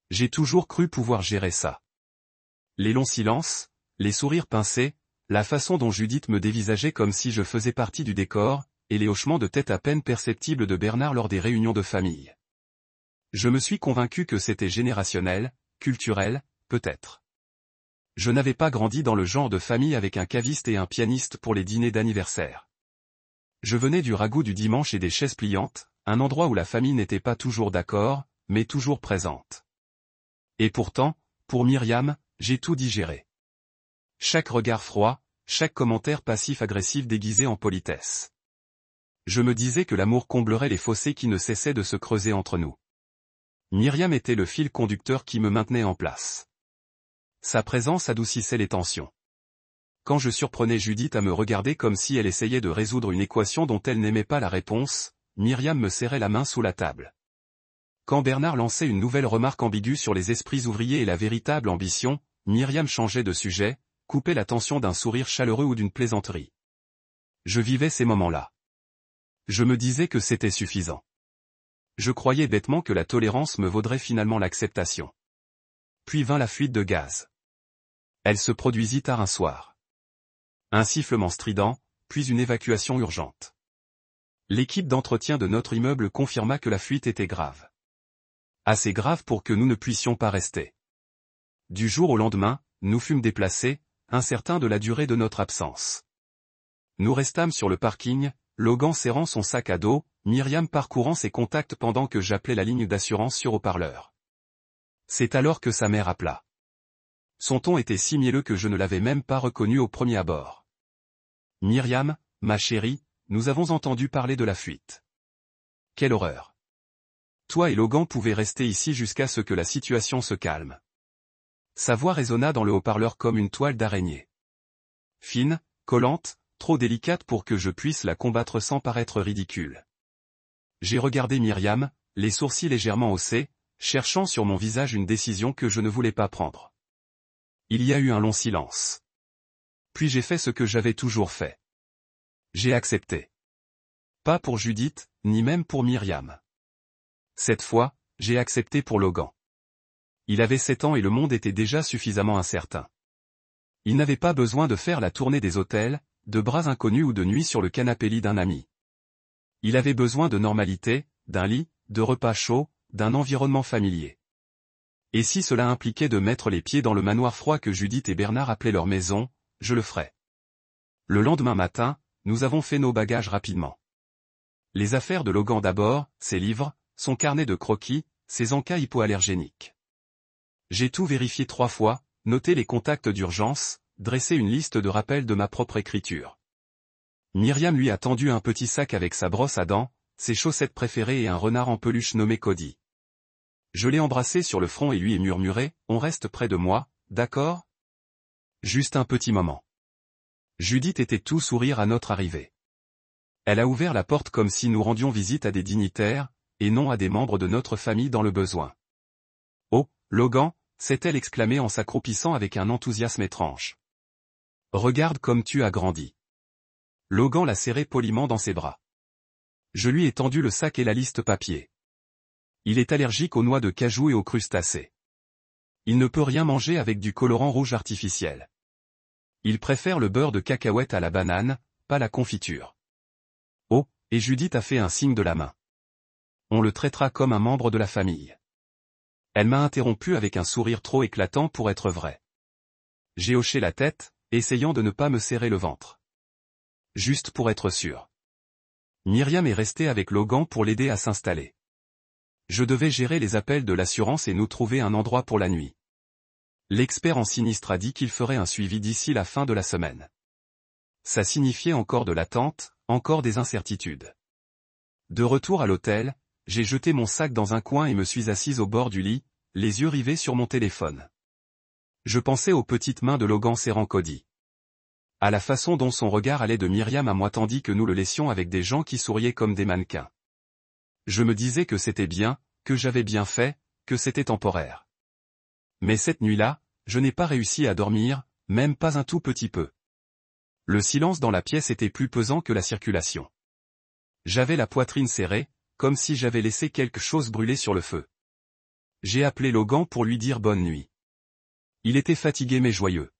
J'ai toujours cru pouvoir gérer ça. Les longs silences, les sourires pincés, la façon dont Judith me dévisageait comme si je faisais partie du décor, et les hochements de tête à peine perceptibles de Bernard lors des réunions de famille. Je me suis convaincu que c'était générationnel, culturel, peut-être. Je n'avais pas grandi dans le genre de famille avec un caviste et un pianiste pour les dîners d'anniversaire. Je venais du ragoût du dimanche et des chaises pliantes, un endroit où la famille n'était pas toujours d'accord, mais toujours présente. Et pourtant, pour Myriam, j'ai tout digéré. Chaque regard froid, chaque commentaire passif-agressif déguisé en politesse. Je me disais que l'amour comblerait les fossés qui ne cessaient de se creuser entre nous. Myriam était le fil conducteur qui me maintenait en place. Sa présence adoucissait les tensions. Quand je surprenais Judith à me regarder comme si elle essayait de résoudre une équation dont elle n'aimait pas la réponse, Myriam me serrait la main sous la table. Quand Bernard lançait une nouvelle remarque ambiguë sur les esprits ouvriers et la véritable ambition, Myriam changeait de sujet, coupait la tension d'un sourire chaleureux ou d'une plaisanterie. Je vivais ces moments-là. Je me disais que c'était suffisant. Je croyais bêtement que la tolérance me vaudrait finalement l'acceptation. Puis vint la fuite de gaz. Elle se produisit tard un soir. Un sifflement strident, puis une évacuation urgente. L'équipe d'entretien de notre immeuble confirma que la fuite était grave. Assez grave pour que nous ne puissions pas rester. Du jour au lendemain, nous fûmes déplacés, incertains de la durée de notre absence. Nous restâmes sur le parking, Logan serrant son sac à dos, Myriam parcourant ses contacts pendant que j'appelais la ligne d'assurance sur haut-parleur. C'est alors que sa mère appela. Son ton était si mielleux que je ne l'avais même pas reconnu au premier abord. « Myriam, ma chérie, nous avons entendu parler de la fuite. Quelle horreur. Toi et Logan pouvez rester ici jusqu'à ce que la situation se calme. » Sa voix résonna dans le haut-parleur comme une toile d'araignée. Fine, collante, trop délicate pour que je puisse la combattre sans paraître ridicule. J'ai regardé Myriam, les sourcils légèrement haussés, cherchant sur mon visage une décision que je ne voulais pas prendre. Il y a eu un long silence. Puis j'ai fait ce que j'avais toujours fait. J'ai accepté. Pas pour Judith, ni même pour Myriam. Cette fois, j'ai accepté pour Logan. Il avait 7 ans et le monde était déjà suffisamment incertain. Il n'avait pas besoin de faire la tournée des hôtels, de bras inconnus ou de nuit sur le canapé-lit d'un ami. Il avait besoin de normalité, d'un lit, de repas chauds, d'un environnement familier. Et si cela impliquait de mettre les pieds dans le manoir froid que Judith et Bernard appelaient leur maison, je le ferais. Le lendemain matin, nous avons fait nos bagages rapidement. Les affaires de Logan d'abord, ses livres, son carnet de croquis, ses encas hypoallergéniques. J'ai tout vérifié 3 fois, noté les contacts d'urgence, dressé une liste de rappels de ma propre écriture. Myriam lui a tendu un petit sac avec sa brosse à dents, ses chaussettes préférées et un renard en peluche nommé Cody. Je l'ai embrassé sur le front et lui ai murmuré, « On reste près de moi, d'accord ? » Juste un petit moment. Judith était tout sourire à notre arrivée. Elle a ouvert la porte comme si nous rendions visite à des dignitaires, et non à des membres de notre famille dans le besoin. « Oh, Logan !» s'est-elle exclamée en s'accroupissant avec un enthousiasme étrange. « Regarde comme tu as grandi. » Logan l'a serré poliment dans ses bras. Je lui ai tendu le sac et la liste papier. Il est allergique aux noix de cajou et aux crustacés. Il ne peut rien manger avec du colorant rouge artificiel. Il préfère le beurre de cacahuète à la banane, pas la confiture. Oh, et Judith a fait un signe de la main. On le traitera comme un membre de la famille. Elle m'a interrompu avec un sourire trop éclatant pour être vrai. J'ai hoché la tête, essayant de ne pas me serrer le ventre. Juste pour être sûr. Myriam est restée avec Logan pour l'aider à s'installer. Je devais gérer les appels de l'assurance et nous trouver un endroit pour la nuit. L'expert en sinistre a dit qu'il ferait un suivi d'ici la fin de la semaine. Ça signifiait encore de l'attente, encore des incertitudes. De retour à l'hôtel, j'ai jeté mon sac dans un coin et me suis assise au bord du lit, les yeux rivés sur mon téléphone. Je pensais aux petites mains de Logan serrant Cody. À la façon dont son regard allait de Myriam à moi tandis que nous le laissions avec des gens qui souriaient comme des mannequins. Je me disais que c'était bien, que j'avais bien fait, que c'était temporaire. Mais cette nuit-là, je n'ai pas réussi à dormir, même pas un tout petit peu. Le silence dans la pièce était plus pesant que la circulation. J'avais la poitrine serrée, comme si j'avais laissé quelque chose brûler sur le feu. J'ai appelé Logan pour lui dire bonne nuit. Il était fatigué mais joyeux.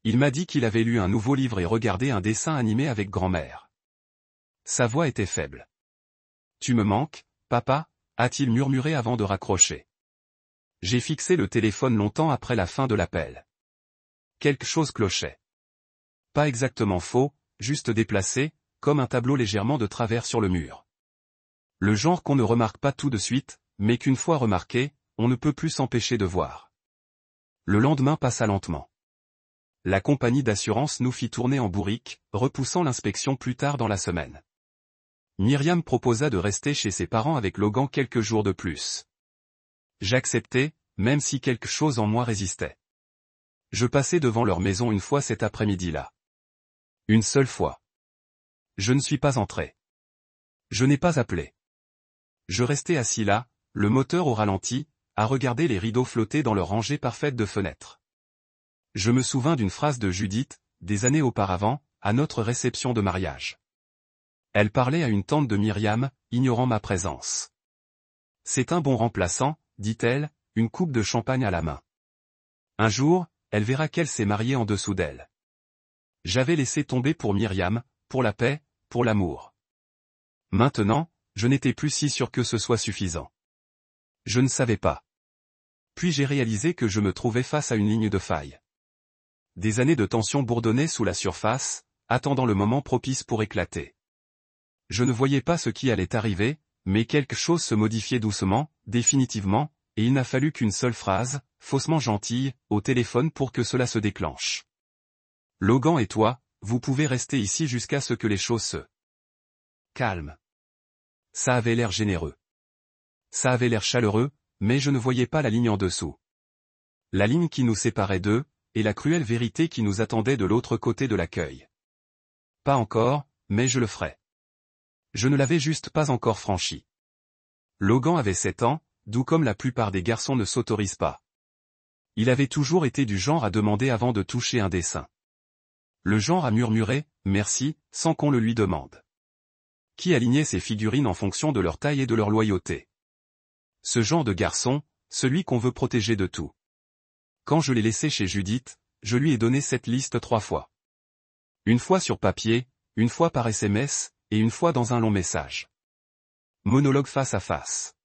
Il m'a dit qu'il avait lu un nouveau livre et regardé un dessin animé avec grand-mère. Sa voix était faible. « Tu me manques, papa ?» a-t-il murmuré avant de raccrocher. J'ai fixé le téléphone longtemps après la fin de l'appel. Quelque chose clochait. Pas exactement faux, juste déplacé, comme un tableau légèrement de travers sur le mur. Le genre qu'on ne remarque pas tout de suite, mais qu'une fois remarqué, on ne peut plus s'empêcher de voir. Le lendemain passa lentement. La compagnie d'assurance nous fit tourner en bourrique, repoussant l'inspection plus tard dans la semaine. Myriam proposa de rester chez ses parents avec Logan quelques jours de plus. J'acceptai, même si quelque chose en moi résistait. Je passai devant leur maison une fois cet après-midi-là. Une seule fois. Je ne suis pas entré. Je n'ai pas appelé. Je restai assis là, le moteur au ralenti, à regarder les rideaux flotter dans leur rangée parfaite de fenêtres. Je me souvins d'une phrase de Judith, des années auparavant, à notre réception de mariage. Elle parlait à une tante de Myriam, ignorant ma présence. « C'est un bon remplaçant, dit-elle, une coupe de champagne à la main. Un jour, elle verra qu'elle s'est mariée en dessous d'elle. » J'avais laissé tomber pour Myriam, pour la paix, pour l'amour. Maintenant, je n'étais plus si sûr que ce soit suffisant. Je ne savais pas. Puis j'ai réalisé que je me trouvais face à une ligne de faille. Des années de tension bourdonnaient sous la surface, attendant le moment propice pour éclater. Je ne voyais pas ce qui allait arriver, mais quelque chose se modifiait doucement, définitivement, et il n'a fallu qu'une seule phrase, faussement gentille, au téléphone pour que cela se déclenche. « Logan et toi, vous pouvez rester ici jusqu'à ce que les choses se calment. » Ça avait l'air généreux. Ça avait l'air chaleureux, mais je ne voyais pas la ligne en dessous. La ligne qui nous séparait d'eux, et la cruelle vérité qui nous attendait de l'autre côté de l'accueil. Pas encore, mais je le ferai. Je ne l'avais juste pas encore franchi. Logan avait 7 ans, d'où comme la plupart des garçons ne s'autorisent pas. Il avait toujours été du genre à demander avant de toucher un dessin. Le genre à murmurer « merci » sans qu'on le lui demande. Qui alignait ses figurines en fonction de leur taille et de leur loyauté. Ce genre de garçon, celui qu'on veut protéger de tout. Quand je l'ai laissé chez Judith, je lui ai donné cette liste 3 fois. Une fois sur papier, une fois par SMS, et une fois dans un long message. Monologue face à face.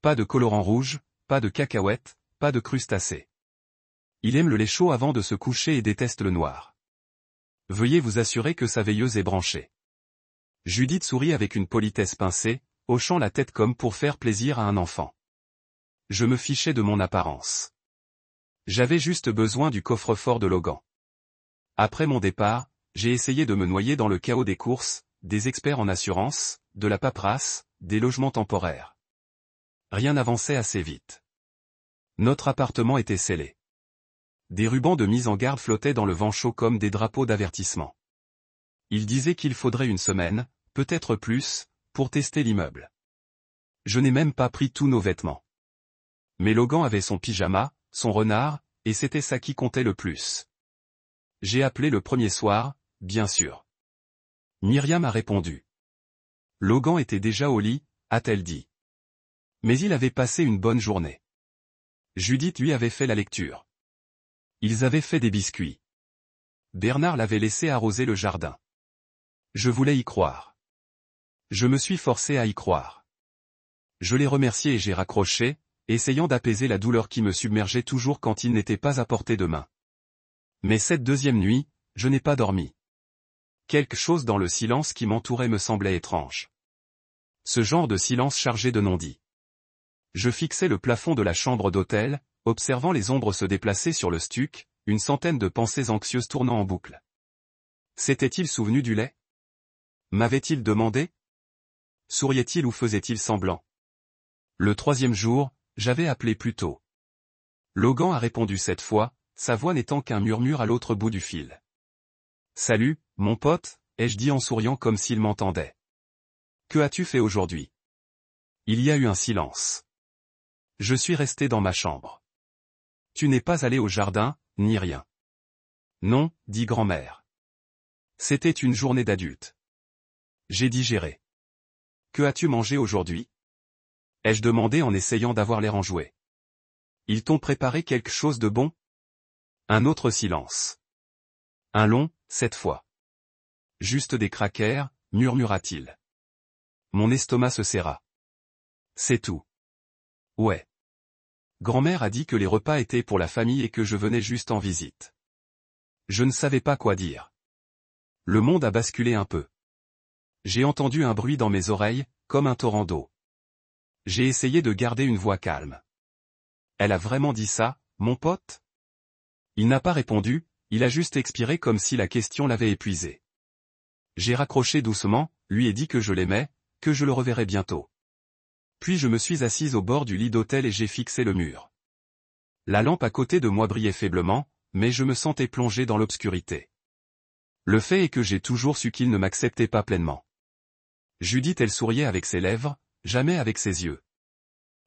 Pas de colorant rouge, pas de cacahuètes, pas de crustacés. Il aime le lait chaud avant de se coucher et déteste le noir. Veuillez vous assurer que sa veilleuse est branchée. Judith sourit avec une politesse pincée, hochant la tête comme pour faire plaisir à un enfant. Je me fichais de mon apparence. J'avais juste besoin du coffre-fort de Logan. Après mon départ, j'ai essayé de me noyer dans le chaos des courses, des experts en assurance, de la paperasse, des logements temporaires. Rien n'avançait assez vite. Notre appartement était scellé. Des rubans de mise en garde flottaient dans le vent chaud comme des drapeaux d'avertissement. Il disait qu'il faudrait une semaine, peut-être plus, pour tester l'immeuble. Je n'ai même pas pris tous nos vêtements. Mais Logan avait son pyjama, son renard, et c'était ça qui comptait le plus. J'ai appelé le premier soir, bien sûr. Myriam a répondu. Logan était déjà au lit, a-t-elle dit. Mais il avait passé une bonne journée. Judith lui avait fait la lecture. Ils avaient fait des biscuits. Bernard l'avait laissé arroser le jardin. Je voulais y croire. Je me suis forcé à y croire. Je l'ai remercié et j'ai raccroché, essayant d'apaiser la douleur qui me submergeait toujours quand il n'était pas à portée de main. Mais cette deuxième nuit, je n'ai pas dormi. Quelque chose dans le silence qui m'entourait me semblait étrange. Ce genre de silence chargé de non-dits. Je fixais le plafond de la chambre d'hôtel, observant les ombres se déplacer sur le stuc, une centaine de pensées anxieuses tournant en boucle. S'était-il souvenu du lait? M'avait-il demandé? Souriait-il ou faisait-il semblant? Le 3e jour, j'avais appelé plus tôt. Logan a répondu cette fois, sa voix n'étant qu'un murmure à l'autre bout du fil. « Salut, mon pote » ai-je dit en souriant comme s'il m'entendait. « Que as-tu fait aujourd'hui » Il y a eu un silence. Je suis resté dans ma chambre. « Tu n'es pas allé au jardin, ni rien. » Non, dit grand-mère. C'était une journée d'adulte. J'ai digéré. « Que as-tu mangé aujourd'hui » ai-je demandé en essayant d'avoir l'air enjoué. Ils t'ont préparé quelque chose de bon? Un autre silence. Un long, cette fois. Juste des crackers, murmura-t-il. Mon estomac se serra. C'est tout. Ouais. Grand-mère a dit que les repas étaient pour la famille et que je venais juste en visite. Je ne savais pas quoi dire. Le monde a basculé un peu. J'ai entendu un bruit dans mes oreilles, comme un torrent d'eau. J'ai essayé de garder une voix calme. Elle a vraiment dit ça, mon pote? Il n'a pas répondu, il a juste expiré comme si la question l'avait épuisé. J'ai raccroché doucement, lui ai dit que je l'aimais, que je le reverrais bientôt. Puis je me suis assise au bord du lit d'hôtel et j'ai fixé le mur. La lampe à côté de moi brillait faiblement, mais je me sentais plongé dans l'obscurité. Le fait est que j'ai toujours su qu'il ne m'acceptait pas pleinement. Judith elle souriait avec ses lèvres, jamais avec ses yeux.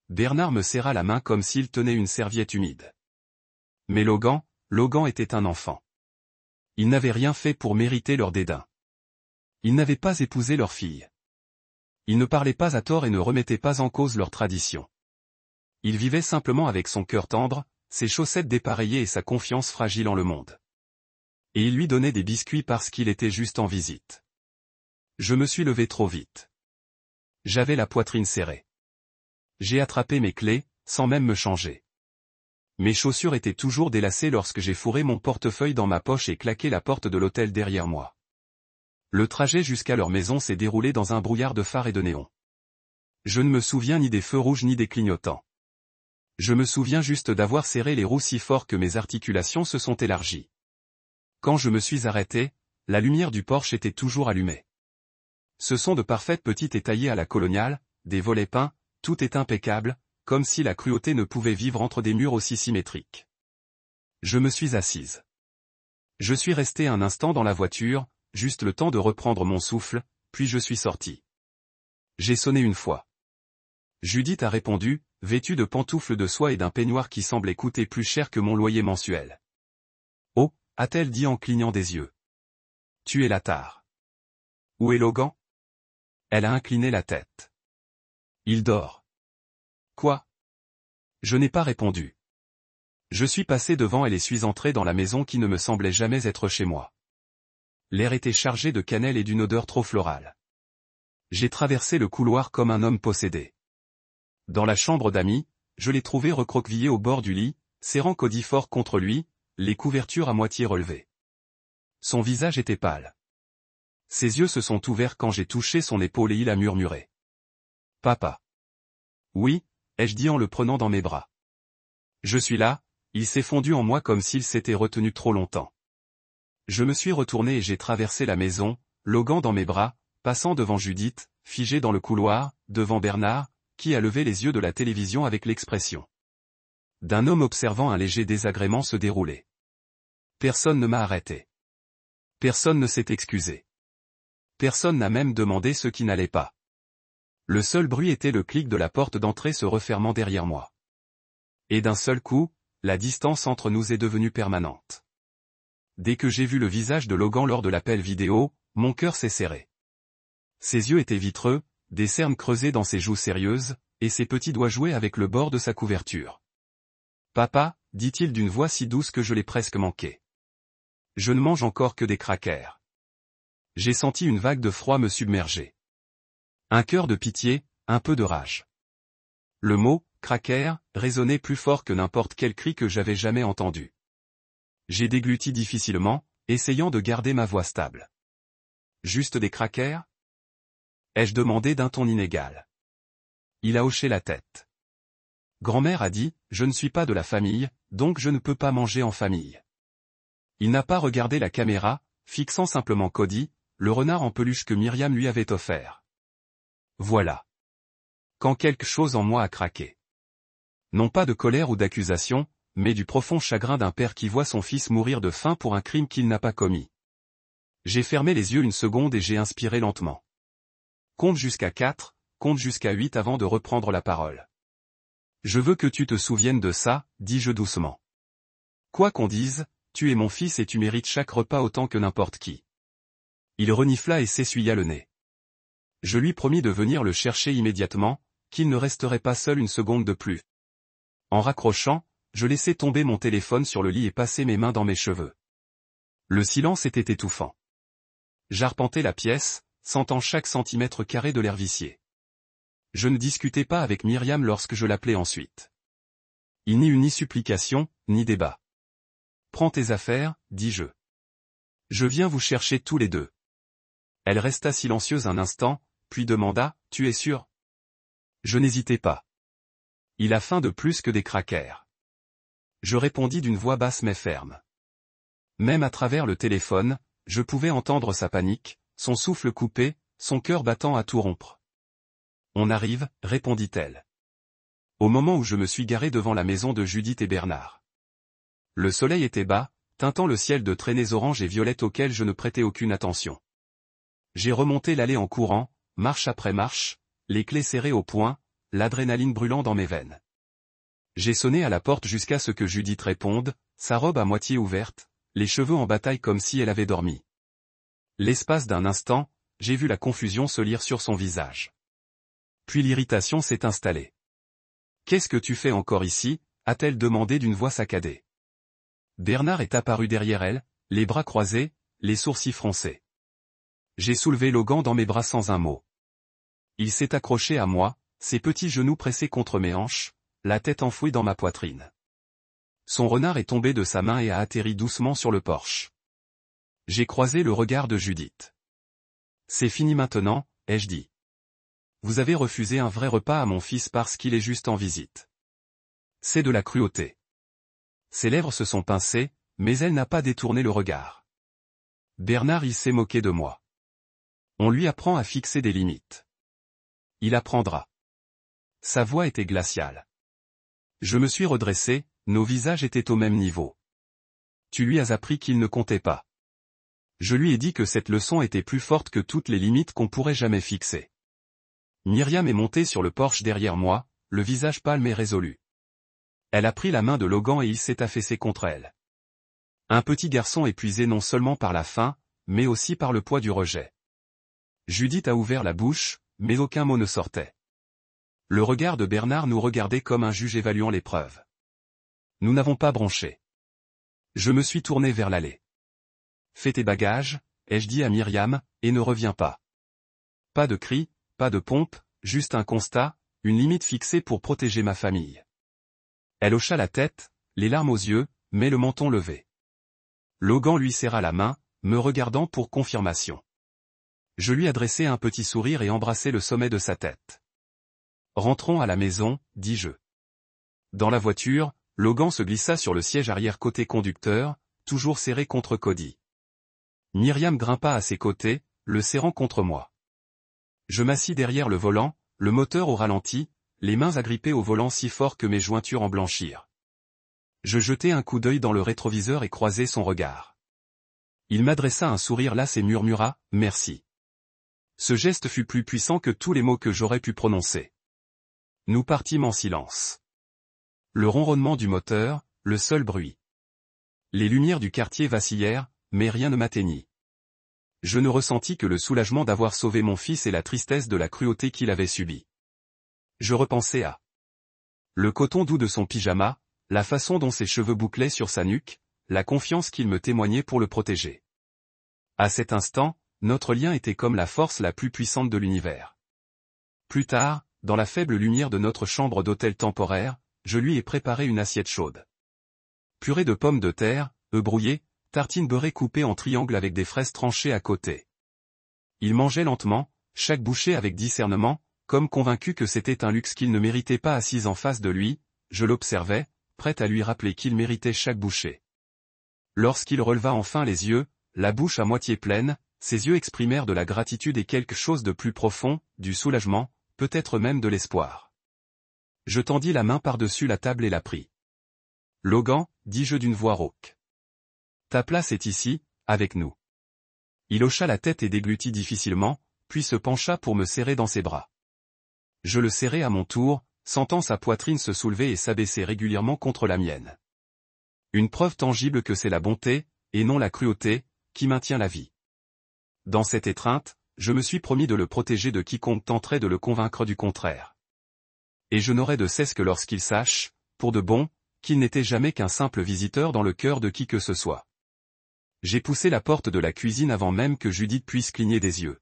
Bernard me serra la main comme s'il tenait une serviette humide. Mais Logan était un enfant. Il n'avait rien fait pour mériter leur dédain. Il n'avait pas épousé leur fille. Il ne parlait pas à tort et ne remettait pas en cause leur tradition. Il vivait simplement avec son cœur tendre, ses chaussettes dépareillées et sa confiance fragile en le monde. Et il lui donnait des biscuits parce qu'il était juste en visite. Je me suis levé trop vite. J'avais la poitrine serrée. J'ai attrapé mes clés, sans même me changer. Mes chaussures étaient toujours délacées lorsque j'ai fourré mon portefeuille dans ma poche et claqué la porte de l'hôtel derrière moi. Le trajet jusqu'à leur maison s'est déroulé dans un brouillard de phares et de néons. Je ne me souviens ni des feux rouges ni des clignotants. Je me souviens juste d'avoir serré les roues si fort que mes articulations se sont élargies. Quand je me suis arrêté, la lumière du Porsche était toujours allumée. Ce sont de parfaites petites étaillées à la coloniale, des volets peints, tout est impeccable, comme si la cruauté ne pouvait vivre entre des murs aussi symétriques. Je me suis assise. Je suis resté un instant dans la voiture, juste le temps de reprendre mon souffle, puis je suis sorti. J'ai sonné une fois. Judith a répondu, vêtue de pantoufles de soie et d'un peignoir qui semblait coûter plus cher que mon loyer mensuel. Oh, a-t-elle dit en clignant des yeux. Tu es la tare. Où est Logan? Elle a incliné la tête. Il dort. Quoi? Je n'ai pas répondu. Je suis passé devant elle et suis entré dans la maison qui ne me semblait jamais être chez moi. L'air était chargé de cannelle et d'une odeur trop florale. J'ai traversé le couloir comme un homme possédé. Dans la chambre d'amis, je l'ai trouvé recroquevillé au bord du lit, serrant Cody fort contre lui, les couvertures à moitié relevées. Son visage était pâle. Ses yeux se sont ouverts quand j'ai touché son épaule et il a murmuré. Papa. Oui, ai-je dit en le prenant dans mes bras. Je suis là, il s'est fondu en moi comme s'il s'était retenu trop longtemps. Je me suis retourné et j'ai traversé la maison, Logan dans mes bras, passant devant Judith, figé dans le couloir, devant Bernard, qui a levé les yeux de la télévision avec l'expression d'un homme observant un léger désagrément se dérouler. Personne ne m'a arrêté. Personne ne s'est excusé. Personne n'a même demandé ce qui n'allait pas. Le seul bruit était le clic de la porte d'entrée se refermant derrière moi. Et d'un seul coup, la distance entre nous est devenue permanente. Dès que j'ai vu le visage de Logan lors de l'appel vidéo, mon cœur s'est serré. Ses yeux étaient vitreux, des cernes creusées dans ses joues sérieuses, et ses petits doigts jouaient avec le bord de sa couverture. Papa, dit-il d'une voix si douce que je l'ai presque manqué. Je ne mange encore que des crackers. J'ai senti une vague de froid me submerger. Un cœur de pitié, un peu de rage. Le mot, cracker, résonnait plus fort que n'importe quel cri que j'avais jamais entendu. J'ai dégluti difficilement, essayant de garder ma voix stable. Juste des crackers? Ai-je demandé d'un ton inégal. Il a hoché la tête. Grand-mère a dit, je ne suis pas de la famille, donc je ne peux pas manger en famille. Il n'a pas regardé la caméra, fixant simplement Cody, le renard en peluche que Myriam lui avait offert. Voilà. Quand quelque chose en moi a craqué. Non pas de colère ou d'accusation, mais du profond chagrin d'un père qui voit son fils mourir de faim pour un crime qu'il n'a pas commis. J'ai fermé les yeux une seconde et j'ai inspiré lentement. Compte jusqu'à 4, compte jusqu'à 8 avant de reprendre la parole. Je veux que tu te souviennes de ça, dis-je doucement. Quoi qu'on dise, tu es mon fils et tu mérites chaque repas autant que n'importe qui. Il renifla et s'essuya le nez. Je lui promis de venir le chercher immédiatement, qu'il ne resterait pas seul une seconde de plus. En raccrochant, je laissai tomber mon téléphone sur le lit et passai mes mains dans mes cheveux. Le silence était étouffant. J'arpentais la pièce, sentant chaque centimètre carré de l'air vicié. Je ne discutais pas avec Myriam lorsque je l'appelais ensuite. Il n'y eut ni supplication, ni débat. « Prends tes affaires, dis-je. Je viens vous chercher tous les deux. » Elle resta silencieuse un instant, puis demanda, « Tu es sûr ?» Je n'hésitais pas. Il a faim de plus que des crackers. Je répondis d'une voix basse mais ferme. Même à travers le téléphone, je pouvais entendre sa panique, son souffle coupé, son cœur battant à tout rompre. « On arrive, répondit-elle. Au moment où je me suis garé devant la maison de Judith et Bernard. Le soleil était bas, teintant le ciel de traînées oranges et violettes auxquelles je ne prêtais aucune attention. J'ai remonté l'allée en courant, marche après marche, les clés serrées au poing, l'adrénaline brûlant dans mes veines. J'ai sonné à la porte jusqu'à ce que Judith réponde, sa robe à moitié ouverte, les cheveux en bataille comme si elle avait dormi. L'espace d'un instant, j'ai vu la confusion se lire sur son visage. Puis l'irritation s'est installée. « Qu'est-ce que tu fais encore ici ?» a-t-elle demandé d'une voix saccadée. Bernard est apparu derrière elle, les bras croisés, les sourcils froncés. J'ai soulevé Logan dans mes bras sans un mot. Il s'est accroché à moi, ses petits genoux pressés contre mes hanches, la tête enfouie dans ma poitrine. Son renard est tombé de sa main et a atterri doucement sur le porche. J'ai croisé le regard de Judith. « C'est fini maintenant, ai-je dit. Vous avez refusé un vrai repas à mon fils parce qu'il est juste en visite. C'est de la cruauté. » Ses lèvres se sont pincées, mais elle n'a pas détourné le regard. Bernard il s'est moqué de moi. On lui apprend à fixer des limites. Il apprendra. Sa voix était glaciale. Je me suis redressé, nos visages étaient au même niveau. Tu lui as appris qu'il ne comptait pas. Je lui ai dit que cette leçon était plus forte que toutes les limites qu'on pourrait jamais fixer. Myriam est montée sur le porche derrière moi, le visage pâle mais résolu. Elle a pris la main de Logan et il s'est affaissé contre elle. Un petit garçon épuisé non seulement par la faim, mais aussi par le poids du rejet. Judith a ouvert la bouche, mais aucun mot ne sortait. Le regard de Bernard nous regardait comme un juge évaluant l'épreuve. Nous n'avons pas bronché. Je me suis tourné vers l'allée. « Fais tes bagages, ai-je dit à Myriam, et ne reviens pas. » Pas de cris, pas de pompe, juste un constat, une limite fixée pour protéger ma famille. Elle hocha la tête, les larmes aux yeux, mais le menton levé. Logan lui serra la main, me regardant pour confirmation. Je lui adressai un petit sourire et embrassai le sommet de sa tête. « Rentrons à la maison, dis-je. » Dans la voiture, Logan se glissa sur le siège arrière côté conducteur, toujours serré contre Cody. Myriam grimpa à ses côtés, le serrant contre moi. Je m'assis derrière le volant, le moteur au ralenti, les mains agrippées au volant si fort que mes jointures en blanchirent. Je jetai un coup d'œil dans le rétroviseur et croisai son regard. Il m'adressa un sourire las et murmura « Merci ». Ce geste fut plus puissant que tous les mots que j'aurais pu prononcer. Nous partîmes en silence. Le ronronnement du moteur, le seul bruit. Les lumières du quartier vacillèrent, mais rien ne m'atteignit. Je ne ressentis que le soulagement d'avoir sauvé mon fils et la tristesse de la cruauté qu'il avait subie. Je repensai à le coton doux de son pyjama, la façon dont ses cheveux bouclaient sur sa nuque, la confiance qu'il me témoignait pour le protéger. À cet instant, notre lien était comme la force la plus puissante de l'univers. Plus tard, dans la faible lumière de notre chambre d'hôtel temporaire, je lui ai préparé une assiette chaude. Purée de pommes de terre, œufs brouillés, tartines beurrées coupées en triangles avec des fraises tranchées à côté. Il mangeait lentement, chaque bouchée avec discernement, comme convaincu que c'était un luxe qu'il ne méritait pas assis en face de lui, je l'observais, prêt à lui rappeler qu'il méritait chaque bouchée. Lorsqu'il releva enfin les yeux, la bouche à moitié pleine, ses yeux exprimèrent de la gratitude et quelque chose de plus profond, du soulagement, peut-être même de l'espoir. Je tendis la main par-dessus la table et la pris. « Logan, dis-je d'une voix rauque. Ta place est ici, avec nous. » Il hocha la tête et déglutit difficilement, puis se pencha pour me serrer dans ses bras. Je le serrai à mon tour, sentant sa poitrine se soulever et s'abaisser régulièrement contre la mienne. Une preuve tangible que c'est la bonté, et non la cruauté, qui maintient la vie. Dans cette étreinte, je me suis promis de le protéger de quiconque tenterait de le convaincre du contraire. Et je n'aurai de cesse que lorsqu'il sache, pour de bon, qu'il n'était jamais qu'un simple visiteur dans le cœur de qui que ce soit. J'ai poussé la porte de la cuisine avant même que Judith puisse cligner des yeux.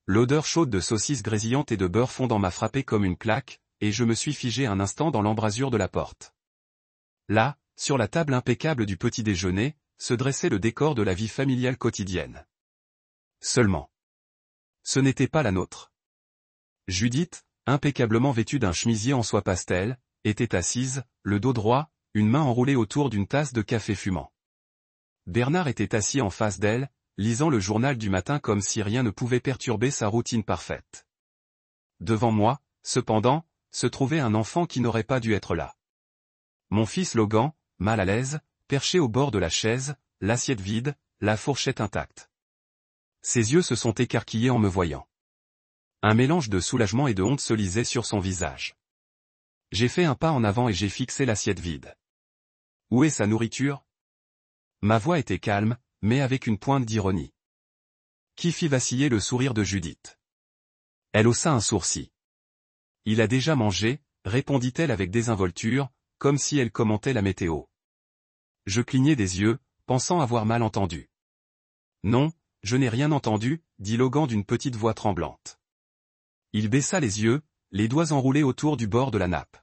L'odeur chaude de saucisses grésillantes et de beurre fondant m'a frappé comme une claque, et je me suis figé un instant dans l'embrasure de la porte. Là, sur la table impeccable du petit déjeuner, se dressait le décor de la vie familiale quotidienne. Seulement. Ce n'était pas la nôtre. Judith, impeccablement vêtue d'un chemisier en soie pastel, était assise, le dos droit, une main enroulée autour d'une tasse de café fumant. Bernard était assis en face d'elle, lisant le journal du matin comme si rien ne pouvait perturber sa routine parfaite. Devant moi, cependant, se trouvait un enfant qui n'aurait pas dû être là. Mon fils Logan, mal à l'aise, perché au bord de la chaise, l'assiette vide, la fourchette intacte. Ses yeux se sont écarquillés en me voyant. Un mélange de soulagement et de honte se lisait sur son visage. J'ai fait un pas en avant et j'ai fixé l'assiette vide. Où est sa nourriture? Ma voix était calme, mais avec une pointe d'ironie. Qui fit vaciller le sourire de Judith? Elle haussa un sourcil. Il a déjà mangé, répondit-elle avec désinvolture, comme si elle commentait la météo. Je clignai des yeux, pensant avoir mal entendu. Non, je n'ai rien entendu, dit Logan d'une petite voix tremblante. Il baissa les yeux, les doigts enroulés autour du bord de la nappe.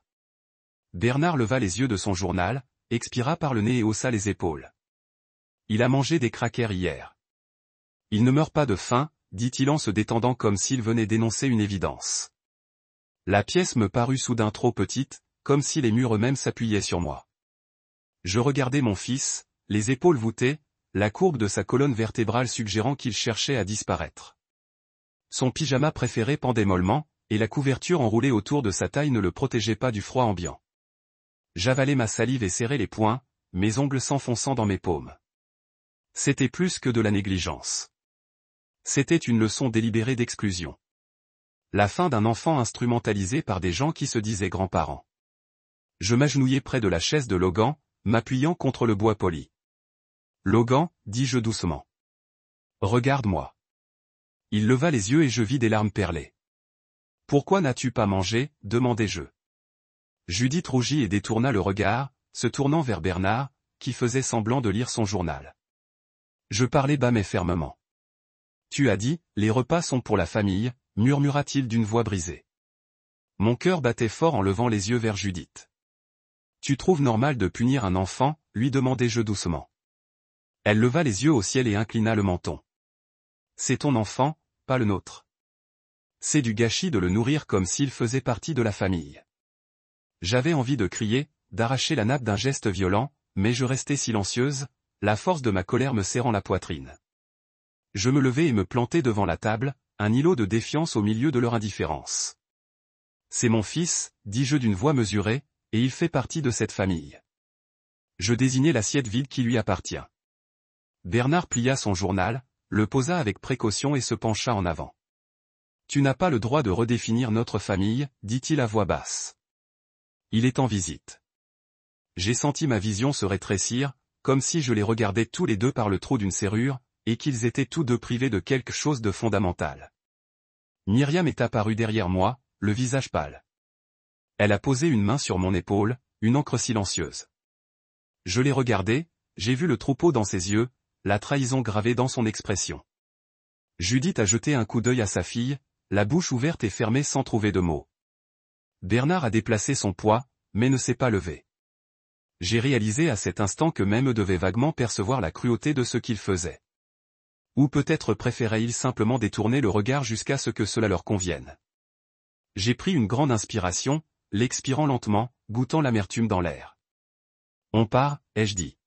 Bernard leva les yeux de son journal, expira par le nez et haussa les épaules. Il a mangé des crackers hier. Il ne meurt pas de faim, dit-il en se détendant comme s'il venait d'énoncer une évidence. La pièce me parut soudain trop petite, comme si les murs eux-mêmes s'appuyaient sur moi. Je regardais mon fils, les épaules voûtées, la courbe de sa colonne vertébrale suggérant qu'il cherchait à disparaître. Son pyjama préféré pendait mollement, et la couverture enroulée autour de sa taille ne le protégeait pas du froid ambiant. J'avalais ma salive et serrais les poings, mes ongles s'enfonçant dans mes paumes. C'était plus que de la négligence. C'était une leçon délibérée d'exclusion. La fin d'un enfant instrumentalisé par des gens qui se disaient grands-parents. Je m'agenouillai près de la chaise de Logan, m'appuyant contre le bois poli. Logan, dis-je doucement. Regarde-moi. Il leva les yeux et je vis des larmes perler. Pourquoi n'as-tu pas mangé, demandai-je. Judith rougit et détourna le regard, se tournant vers Bernard, qui faisait semblant de lire son journal. Je parlais bas mais fermement. Tu as dit, les repas sont pour la famille, murmura-t-il d'une voix brisée. Mon cœur battait fort en levant les yeux vers Judith. Tu trouves normal de punir un enfant, lui demandai-je doucement. Elle leva les yeux au ciel et inclina le menton. C'est ton enfant, pas le nôtre. C'est du gâchis de le nourrir comme s'il faisait partie de la famille. J'avais envie de crier, d'arracher la nappe d'un geste violent, mais je restais silencieuse, la force de ma colère me serrant la poitrine. Je me levai et me plantai devant la table, un îlot de défiance au milieu de leur indifférence. C'est mon fils, dis-je d'une voix mesurée, et il fait partie de cette famille. Je désignai l'assiette vide qui lui appartient. Bernard plia son journal, le posa avec précaution et se pencha en avant. Tu n'as pas le droit de redéfinir notre famille, dit-il à voix basse. Il est en visite. J'ai senti ma vision se rétrécir, comme si je les regardais tous les deux par le trou d'une serrure, et qu'ils étaient tous deux privés de quelque chose de fondamental. Myriam est apparue derrière moi, le visage pâle. Elle a posé une main sur mon épaule, une encre silencieuse. Je l'ai regardée, j'ai vu le troupeau dans ses yeux, la trahison gravée dans son expression. Judith a jeté un coup d'œil à sa fille, la bouche ouverte et fermée sans trouver de mots. Bernard a déplacé son poids, mais ne s'est pas levé. J'ai réalisé à cet instant que même eux devaient vaguement percevoir la cruauté de ce qu'ils faisaient. Ou peut-être préféraient-ils simplement détourner le regard jusqu'à ce que cela leur convienne. J'ai pris une grande inspiration, l'expirant lentement, goûtant l'amertume dans l'air. On part, ai-je dit.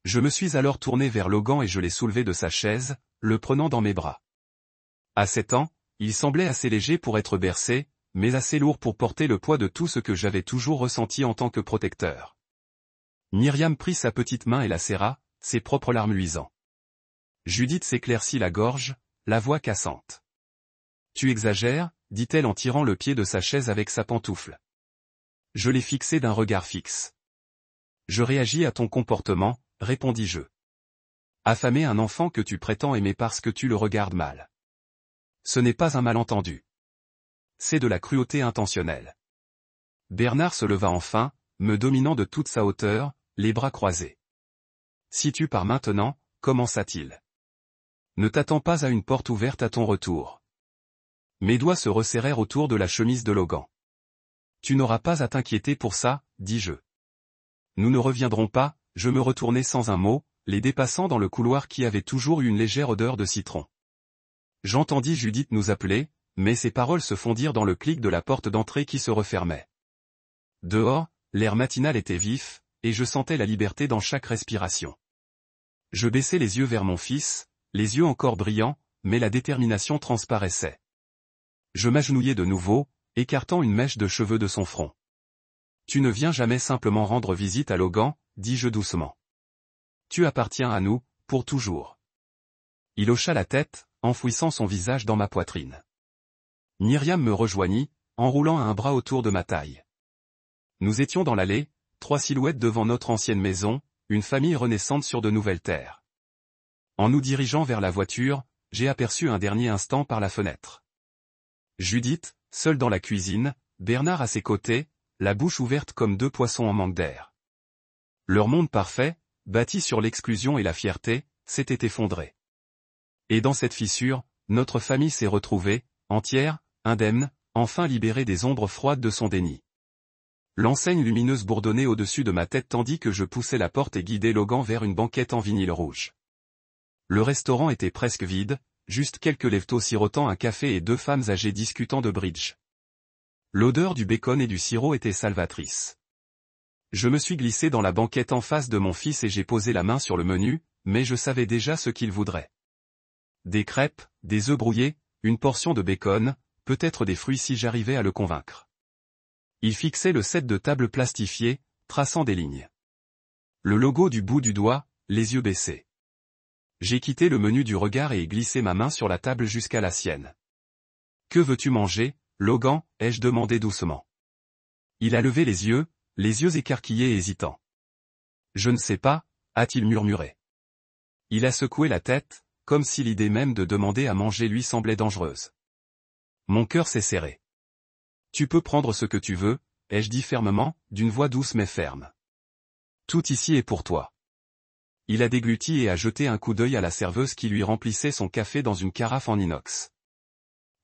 Je me suis alors tourné vers Logan et je l'ai soulevé de sa chaise, le prenant dans mes bras. À 7 ans, il semblait assez léger pour être bercé, mais assez lourd pour porter le poids de tout ce que j'avais toujours ressenti en tant que protecteur. Myriam prit sa petite main et la serra, ses propres larmes luisant. Judith s'éclaircit la gorge, la voix cassante. Tu exagères, dit-elle en tirant le pied de sa chaise avec sa pantoufle. Je l'ai fixé d'un regard fixe. Je réagis à ton comportement, répondis-je. Affamer un enfant que tu prétends aimer parce que tu le regardes mal. Ce n'est pas un malentendu. C'est de la cruauté intentionnelle. Bernard se leva enfin, me dominant de toute sa hauteur, les bras croisés. Si tu pars maintenant, commença-t-il. Ne t'attends pas à une porte ouverte à ton retour. Mes doigts se resserrèrent autour de la chemise de Logan. Tu n'auras pas à t'inquiéter pour ça, dis-je. Nous ne reviendrons pas, je me retournai sans un mot, les dépassant dans le couloir qui avait toujours eu une légère odeur de citron. J'entendis Judith nous appeler, mais ses paroles se fondirent dans le clic de la porte d'entrée qui se refermait. Dehors, l'air matinal était vif, et je sentais la liberté dans chaque respiration. Je baissai les yeux vers mon fils, les yeux encore brillants, mais la détermination transparaissait. Je m'agenouillai de nouveau, écartant une mèche de cheveux de son front. Tu ne viens jamais simplement rendre visite à Logan, dis-je doucement. Tu appartiens à nous, pour toujours. Il hocha la tête, enfouissant son visage dans ma poitrine. Myriam me rejoignit, enroulant un bras autour de ma taille. Nous étions dans l'allée, 3 silhouettes devant notre ancienne maison, une famille renaissante sur de nouvelles terres. En nous dirigeant vers la voiture, j'ai aperçu un dernier instant par la fenêtre. Judith, seule dans la cuisine, Bernard à ses côtés, la bouche ouverte comme 2 poissons en manque d'air. Leur monde parfait, bâti sur l'exclusion et la fierté, s'était effondré. Et dans cette fissure, notre famille s'est retrouvée, entière, indemne, enfin libérée des ombres froides de son déni. L'enseigne lumineuse bourdonnait au-dessus de ma tête tandis que je poussais la porte et guidais Logan vers une banquette en vinyle rouge. Le restaurant était presque vide, juste quelques lèvres sirotant un café et 2 femmes âgées discutant de bridge. L'odeur du bacon et du sirop était salvatrice. Je me suis glissé dans la banquette en face de mon fils et j'ai posé la main sur le menu, mais je savais déjà ce qu'il voudrait. Des crêpes, des œufs brouillés, une portion de bacon, peut-être des fruits si j'arrivais à le convaincre. Il fixait le set de table plastifié, traçant des lignes. Le logo du bout du doigt, les yeux baissés. J'ai quitté le menu du regard et glissé ma main sur la table jusqu'à la sienne. « Que veux-tu manger, Logan » ai-je demandé doucement. Il a levé les yeux écarquillés et hésitants. « Je ne sais pas » a-t-il murmuré. Il a secoué la tête, comme si l'idée même de demander à manger lui semblait dangereuse. Mon cœur s'est serré. « Tu peux prendre ce que tu veux » ai-je dit fermement, d'une voix douce mais ferme. « Tout ici est pour toi. » Il a dégluti et a jeté un coup d'œil à la serveuse qui lui remplissait son café dans une carafe en inox.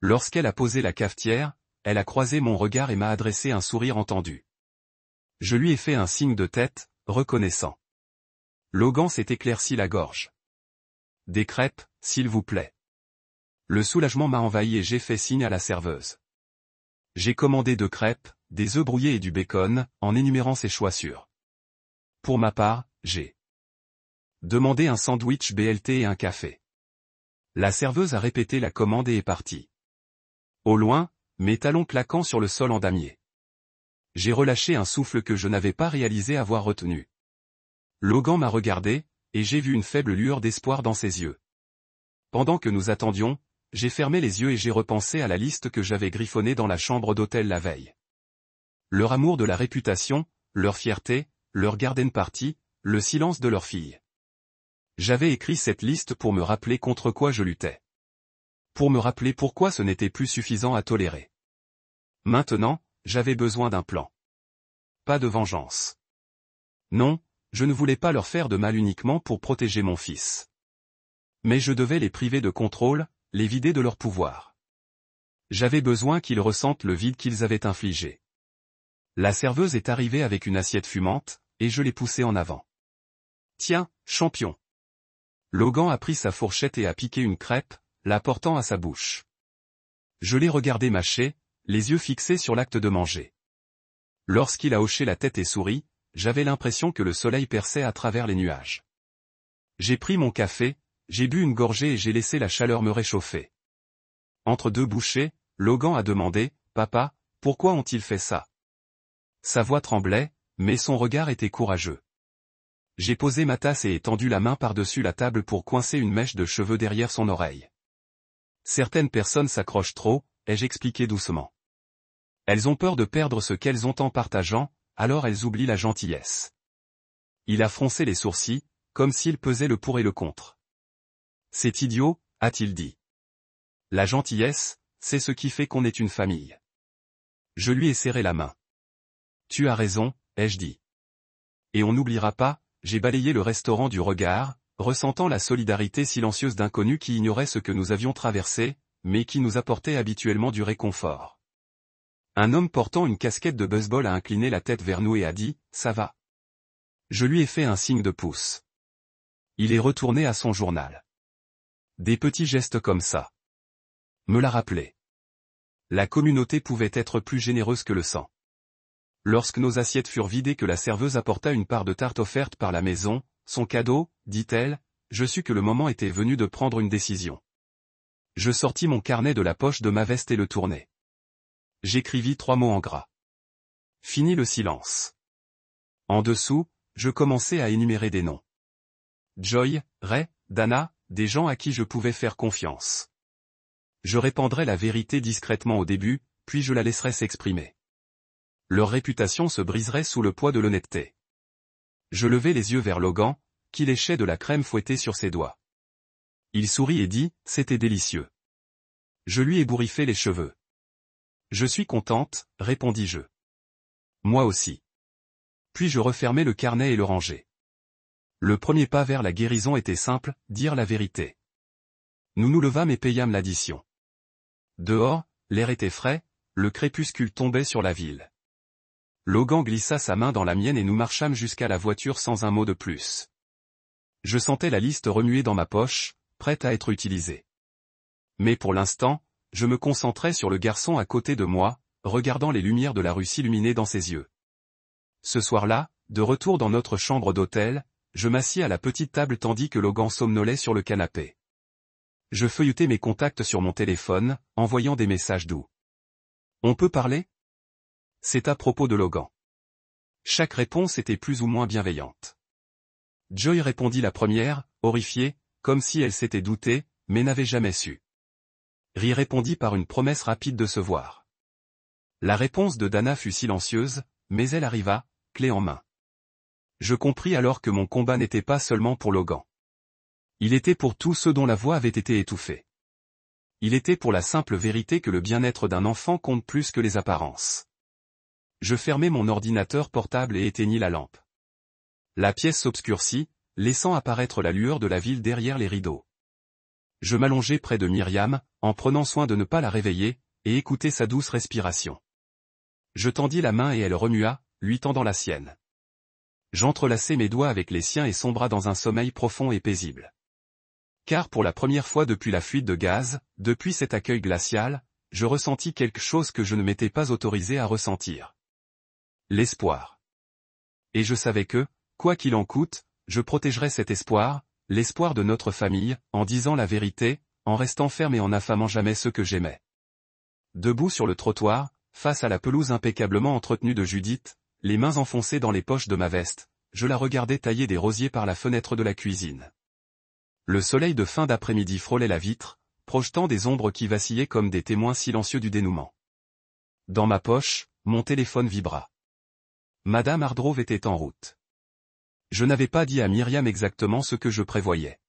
Lorsqu'elle a posé la cafetière, elle a croisé mon regard et m'a adressé un sourire entendu. Je lui ai fait un signe de tête, reconnaissant. Logan s'est éclairci la gorge. « Des crêpes, s'il vous plaît. » Le soulagement m'a envahi et j'ai fait signe à la serveuse. J'ai commandé 2 crêpes, des œufs brouillés et du bacon, en énumérant ses choix sûrs. Pour ma part, j'ai demandé un sandwich BLT et un café. La serveuse a répété la commande et est partie. Au loin, mes talons claquant sur le sol en damier. J'ai relâché un souffle que je n'avais pas réalisé avoir retenu. Logan m'a regardé, et j'ai vu une faible lueur d'espoir dans ses yeux. Pendant que nous attendions, j'ai fermé les yeux et j'ai repensé à la liste que j'avais griffonnée dans la chambre d'hôtel la veille. Leur amour de la réputation, leur fierté, leur garden party, le silence de leur fille. J'avais écrit cette liste pour me rappeler contre quoi je luttais. Pour me rappeler pourquoi ce n'était plus suffisant à tolérer. Maintenant, j'avais besoin d'un plan. Pas de vengeance. Non, je ne voulais pas leur faire de mal uniquement pour protéger mon fils. Mais je devais les priver de contrôle, les vider de leur pouvoir. J'avais besoin qu'ils ressentent le vide qu'ils avaient infligé. La serveuse est arrivée avec une assiette fumante, et je l'ai poussée en avant. Tiens, champion. Logan a pris sa fourchette et a piqué une crêpe, la portant à sa bouche. Je l'ai regardé mâcher, les yeux fixés sur l'acte de manger. Lorsqu'il a hoché la tête et souri, j'avais l'impression que le soleil perçait à travers les nuages. J'ai pris mon café, j'ai bu une gorgée et j'ai laissé la chaleur me réchauffer. Entre 2 bouchées, Logan a demandé, « Papa, pourquoi ont-ils fait ça ?» Sa voix tremblait, mais son regard était courageux. J'ai posé ma tasse et étendu la main par-dessus la table pour coincer une mèche de cheveux derrière son oreille. Certaines personnes s'accrochent trop, ai-je expliqué doucement. Elles ont peur de perdre ce qu'elles ont en partageant, alors elles oublient la gentillesse. Il a froncé les sourcils, comme s'il pesait le pour et le contre. C'est idiot, a-t-il dit. La gentillesse, c'est ce qui fait qu'on est une famille. Je lui ai serré la main. Tu as raison, ai-je dit. Et on n'oubliera pas, j'ai balayé le restaurant du regard, ressentant la solidarité silencieuse d'inconnus qui ignoraient ce que nous avions traversé, mais qui nous apportaient habituellement du réconfort. Un homme portant une casquette de baseball a incliné la tête vers nous et a dit « Ça va ». Je lui ai fait un signe de pouce. Il est retourné à son journal. Des petits gestes comme ça me l'a rappelé. La communauté pouvait être plus généreuse que le sang. Lorsque nos assiettes furent vidées que la serveuse apporta une part de tarte offerte par la maison, son cadeau, dit-elle, je sus que le moment était venu de prendre une décision. Je sortis mon carnet de la poche de ma veste et le tournai. J'écrivis 3 mots en gras. Fini le silence. En dessous, je commençai à énumérer des noms. Joy, Ray, Dana, des gens à qui je pouvais faire confiance. Je répandrai la vérité discrètement au début, puis je la laisserai s'exprimer. Leur réputation se briserait sous le poids de l'honnêteté. Je levai les yeux vers Logan, qui léchait de la crème fouettée sur ses doigts. Il sourit et dit, c'était délicieux. Je lui ébouriffai les cheveux. Je suis contente, répondis-je. Moi aussi. Puis je refermai le carnet et le rangeai. Le premier pas vers la guérison était simple, dire la vérité. Nous nous levâmes et payâmes l'addition. Dehors, l'air était frais, le crépuscule tombait sur la ville. Logan glissa sa main dans la mienne et nous marchâmes jusqu'à la voiture sans un mot de plus. Je sentais la liste remuer dans ma poche, prête à être utilisée. Mais pour l'instant, je me concentrais sur le garçon à côté de moi, regardant les lumières de la rue s'illuminer dans ses yeux. Ce soir-là, de retour dans notre chambre d'hôtel, je m'assis à la petite table tandis que Logan somnolait sur le canapé. Je feuilletais mes contacts sur mon téléphone, envoyant des messages doux. On peut parler ? C'est à propos de Logan. Chaque réponse était plus ou moins bienveillante. Joy répondit la première, horrifiée, comme si elle s'était doutée, mais n'avait jamais su. Ri répondit par une promesse rapide de se voir. La réponse de Dana fut silencieuse, mais elle arriva, clé en main. Je compris alors que mon combat n'était pas seulement pour Logan. Il était pour tous ceux dont la voix avait été étouffée. Il était pour la simple vérité que le bien-être d'un enfant compte plus que les apparences. Je fermai mon ordinateur portable et éteignis la lampe. La pièce s'obscurcit, laissant apparaître la lueur de la ville derrière les rideaux. Je m'allongeai près de Myriam, en prenant soin de ne pas la réveiller, et écoutai sa douce respiration. Je tendis la main et elle remua, lui tendant la sienne. J'entrelaçai mes doigts avec les siens et sombra dans un sommeil profond et paisible. Car pour la première fois depuis la fuite de gaz, depuis cet accueil glacial, je ressentis quelque chose que je ne m'étais pas autorisé à ressentir. L'espoir. Et je savais que, quoi qu'il en coûte, je protégerais cet espoir, l'espoir de notre famille, en disant la vérité, en restant ferme et en n'affamant jamais ceux que j'aimais. Debout sur le trottoir, face à la pelouse impeccablement entretenue de Judith, les mains enfoncées dans les poches de ma veste, je la regardais tailler des rosiers par la fenêtre de la cuisine. Le soleil de fin d'après-midi frôlait la vitre, projetant des ombres qui vacillaient comme des témoins silencieux du dénouement. Dans ma poche, mon téléphone vibra. Madame Hardrove était en route. Je n'avais pas dit à Myriam exactement ce que je prévoyais.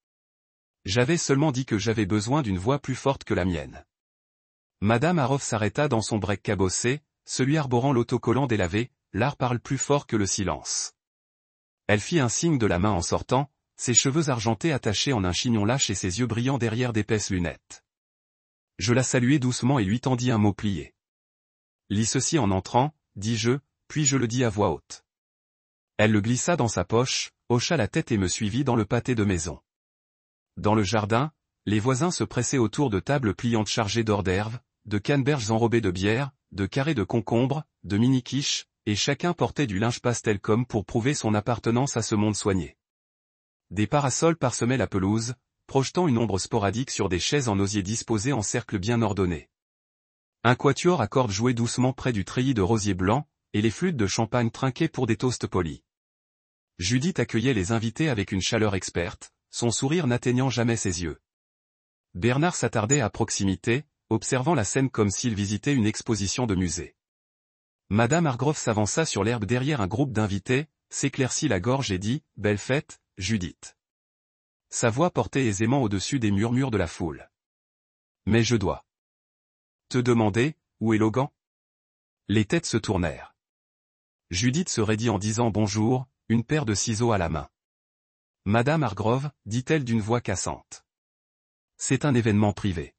J'avais seulement dit que j'avais besoin d'une voix plus forte que la mienne. Madame Hardrove s'arrêta dans son break cabossé, celui arborant l'autocollant délavé, l'art parle plus fort que le silence. Elle fit un signe de la main en sortant, ses cheveux argentés attachés en un chignon lâche et ses yeux brillants derrière d'épaisses lunettes. Je la saluai doucement et lui tendis un mot plié. Lis ceci en entrant, dis-je, puis je le dis à voix haute. Elle le glissa dans sa poche, hocha la tête et me suivit dans le pâté de maison. Dans le jardin, les voisins se pressaient autour de tables pliantes chargées d'hors d'herbe, de canneberges enrobées de bière, de carrés de concombres, de mini-quiches, et chacun portait du linge pastel comme pour prouver son appartenance à ce monde soigné. Des parasols parsemaient la pelouse, projetant une ombre sporadique sur des chaises en osier disposées en cercle bien ordonné. Un quatuor à cordes jouait doucement près du treillis de rosiers blancs, et les flûtes de champagne trinquaient pour des toasts polis. Judith accueillait les invités avec une chaleur experte, son sourire n'atteignant jamais ses yeux. Bernard s'attardait à proximité, observant la scène comme s'il visitait une exposition de musée. Madame Hardrove s'avança sur l'herbe derrière un groupe d'invités, s'éclaircit la gorge et dit « Belle fête, Judith ». Sa voix portait aisément au-dessus des murmures de la foule. Mais je dois te demander, où est Logan ? Les têtes se tournèrent. Judith se raidit en disant bonjour, une paire de ciseaux à la main. Madame Hargrove, dit-elle d'une voix cassante. C'est un événement privé.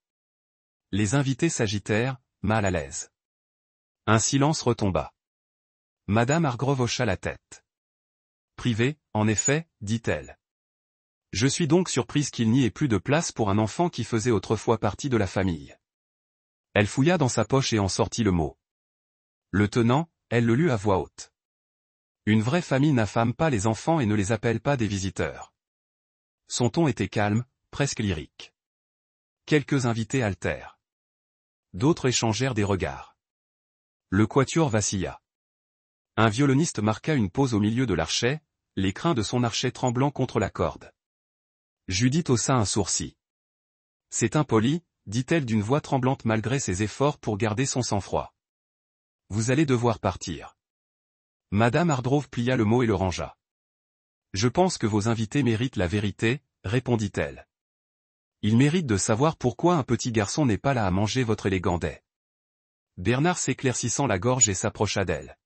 Les invités s'agitèrent, mal à l'aise. Un silence retomba. Madame Hargrove hocha la tête. Privé, en effet, dit-elle. Je suis donc surprise qu'il n'y ait plus de place pour un enfant qui faisait autrefois partie de la famille. Elle fouilla dans sa poche et en sortit le mot. Le tenant, elle le lut à voix haute. Une vraie famille n'affame pas les enfants et ne les appelle pas des visiteurs. Son ton était calme, presque lyrique. Quelques invités haltèrent. D'autres échangèrent des regards. Le quatuor vacilla. Un violoniste marqua une pause au milieu de l'archet, les crins de son archet tremblant contre la corde. Judith haussa un sourcil. C'est impoli, dit-elle d'une voix tremblante malgré ses efforts pour garder son sang-froid. Vous allez devoir partir. Madame Hargrove plia le mot et le rangea. Je pense que vos invités méritent la vérité, répondit-elle. Ils méritent de savoir pourquoi un petit garçon n'est pas là à manger votre élégant dais. Bernard s'éclaircissant la gorge et s'approcha d'elle.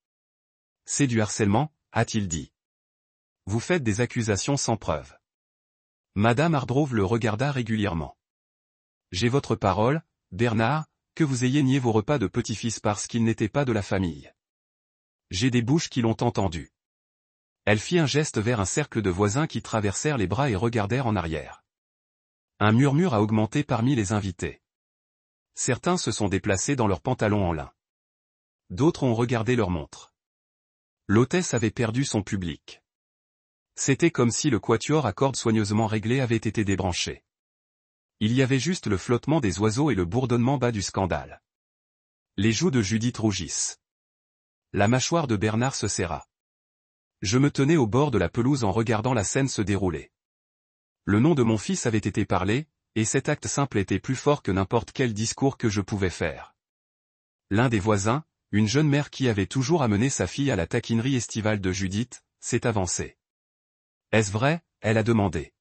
C'est du harcèlement, a-t-il dit. Vous faites des accusations sans preuve. Madame Hargrove le regarda régulièrement. J'ai votre parole, Bernard, que vous ayez nié vos repas de petit-fils parce qu'ils n'étaient pas de la famille. J'ai des bouches qui l'ont entendu. Elle fit un geste vers un cercle de voisins qui traversèrent les bras et regardèrent en arrière. Un murmure a augmenté parmi les invités. Certains se sont déplacés dans leurs pantalons en lin. D'autres ont regardé leur montre. L'hôtesse avait perdu son public. C'était comme si le quatuor à cordes soigneusement réglé avait été débranché. Il y avait juste le flottement des oiseaux et le bourdonnement bas du scandale. Les joues de Judith rougissent. La mâchoire de Bernard se serra. Je me tenais au bord de la pelouse en regardant la scène se dérouler. Le nom de mon fils avait été parlé, et cet acte simple était plus fort que n'importe quel discours que je pouvais faire. L'un des voisins, une jeune mère qui avait toujours amené sa fille à la taquinerie estivale de Judith, s'est avancé. Est-ce vrai, elle a demandé.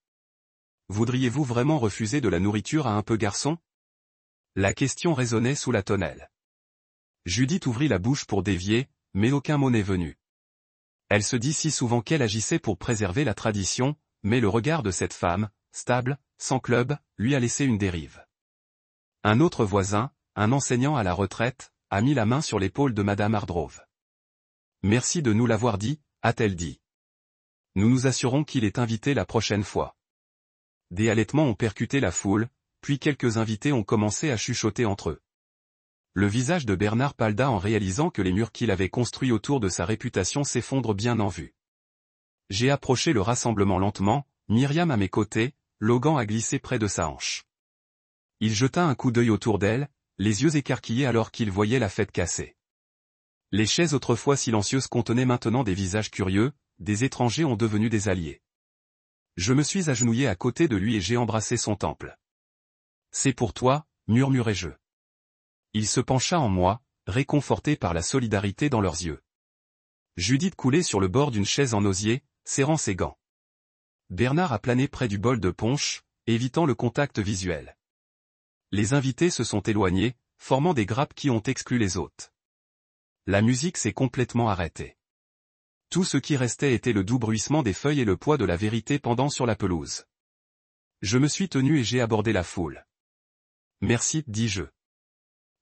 Voudriez-vous vraiment refuser de la nourriture à un peu garçon? La question résonnait sous la tonnelle. Judith ouvrit la bouche pour dévier, mais aucun mot n'est venu. Elle se dit si souvent qu'elle agissait pour préserver la tradition, mais le regard de cette femme, stable, sans club, lui a laissé une dérive. Un autre voisin, un enseignant à la retraite, a mis la main sur l'épaule de Madame Hargrove. Merci de nous l'avoir dit, a-t-elle dit. Nous nous assurons qu'il est invité la prochaine fois. Des halètements ont percuté la foule, puis quelques invités ont commencé à chuchoter entre eux. Le visage de Bernard pâleda en réalisant que les murs qu'il avait construits autour de sa réputation s'effondrent bien en vue. J'ai approché le rassemblement lentement, Myriam à mes côtés, Logan a glissé près de sa hanche. Il jeta un coup d'œil autour d'elle, les yeux écarquillés alors qu'il voyait la fête cassée. Les chaises autrefois silencieuses contenaient maintenant des visages curieux, des étrangers ont devenu des alliés. Je me suis agenouillé à côté de lui et j'ai embrassé son temple. C'est pour toi, murmurai-je. Il se pencha en moi, réconforté par la solidarité dans leurs yeux. Judith coulait sur le bord d'une chaise en osier, serrant ses gants. Bernard a plané près du bol de punch, évitant le contact visuel. Les invités se sont éloignés, formant des grappes qui ont exclu les hôtes. La musique s'est complètement arrêtée. Tout ce qui restait était le doux bruissement des feuilles et le poids de la vérité pendant sur la pelouse. Je me suis tenu et j'ai abordé la foule. Merci, dis-je.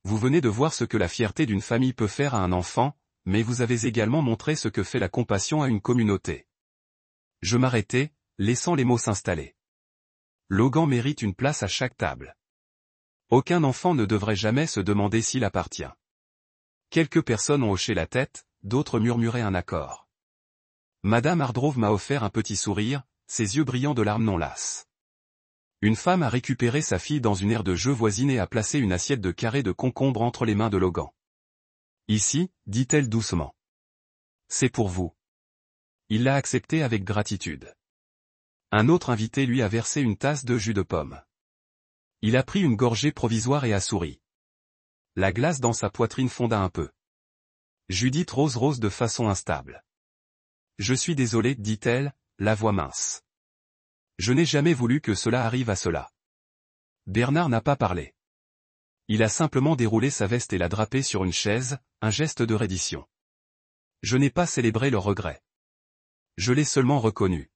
Vous venez de voir ce que la fierté d'une famille peut faire à un enfant, mais vous avez également montré ce que fait la compassion à une communauté. Je m'arrêtai, laissant les mots s'installer. Logan mérite une place à chaque table. Aucun enfant ne devrait jamais se demander s'il appartient. Quelques personnes ont hoché la tête, d'autres murmuraient un accord. Madame Hargrove m'a offert un petit sourire, ses yeux brillants de larmes non lasses. Une femme a récupéré sa fille dans une aire de jeu voisine et a placé une assiette de carrés de concombre entre les mains de Logan. Ici, dit-elle doucement. C'est pour vous. Il l'a accepté avec gratitude. Un autre invité lui a versé une tasse de jus de pomme. Il a pris une gorgée provisoire et a souri. La glace dans sa poitrine fonda un peu. Judith rose de façon instable. Je suis désolée, dit-elle, la voix mince. Je n'ai jamais voulu que cela arrive à cela. Bernard n'a pas parlé. Il a simplement déroulé sa veste et l'a drapée sur une chaise, un geste de reddition. Je n'ai pas célébré leur regret. Je l'ai seulement reconnu.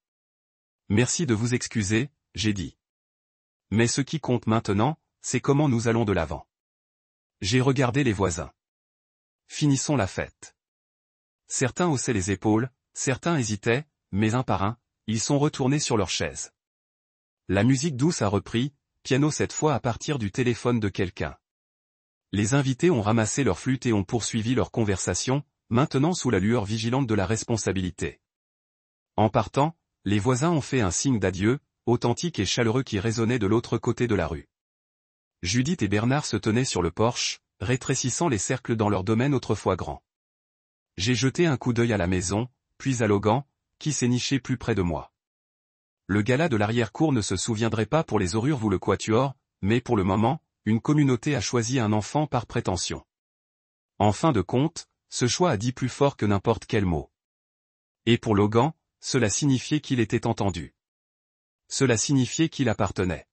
Merci de vous excuser, j'ai dit. Mais ce qui compte maintenant, c'est comment nous allons de l'avant. J'ai regardé les voisins. Finissons la fête. Certains haussaient les épaules, certains hésitaient, mais un par un, ils sont retournés sur leurs chaises. La musique douce a repris, piano cette fois à partir du téléphone de quelqu'un. Les invités ont ramassé leurs flûtes et ont poursuivi leur conversation, maintenant sous la lueur vigilante de la responsabilité. En partant, les voisins ont fait un signe d'adieu, authentique et chaleureux qui résonnait de l'autre côté de la rue. Judith et Bernard se tenaient sur le porche, rétrécissant les cercles dans leur domaine autrefois grand. J'ai jeté un coup d'œil à la maison, puis à Logan, qui s'est niché plus près de moi. Le gala de l'arrière-cour ne se souviendrait pas pour les Aurures ou le Quatuor, mais pour le moment, une communauté a choisi un enfant par prétention. En fin de compte, ce choix a dit plus fort que n'importe quel mot. Et pour Logan, cela signifiait qu'il était entendu. Cela signifiait qu'il appartenait.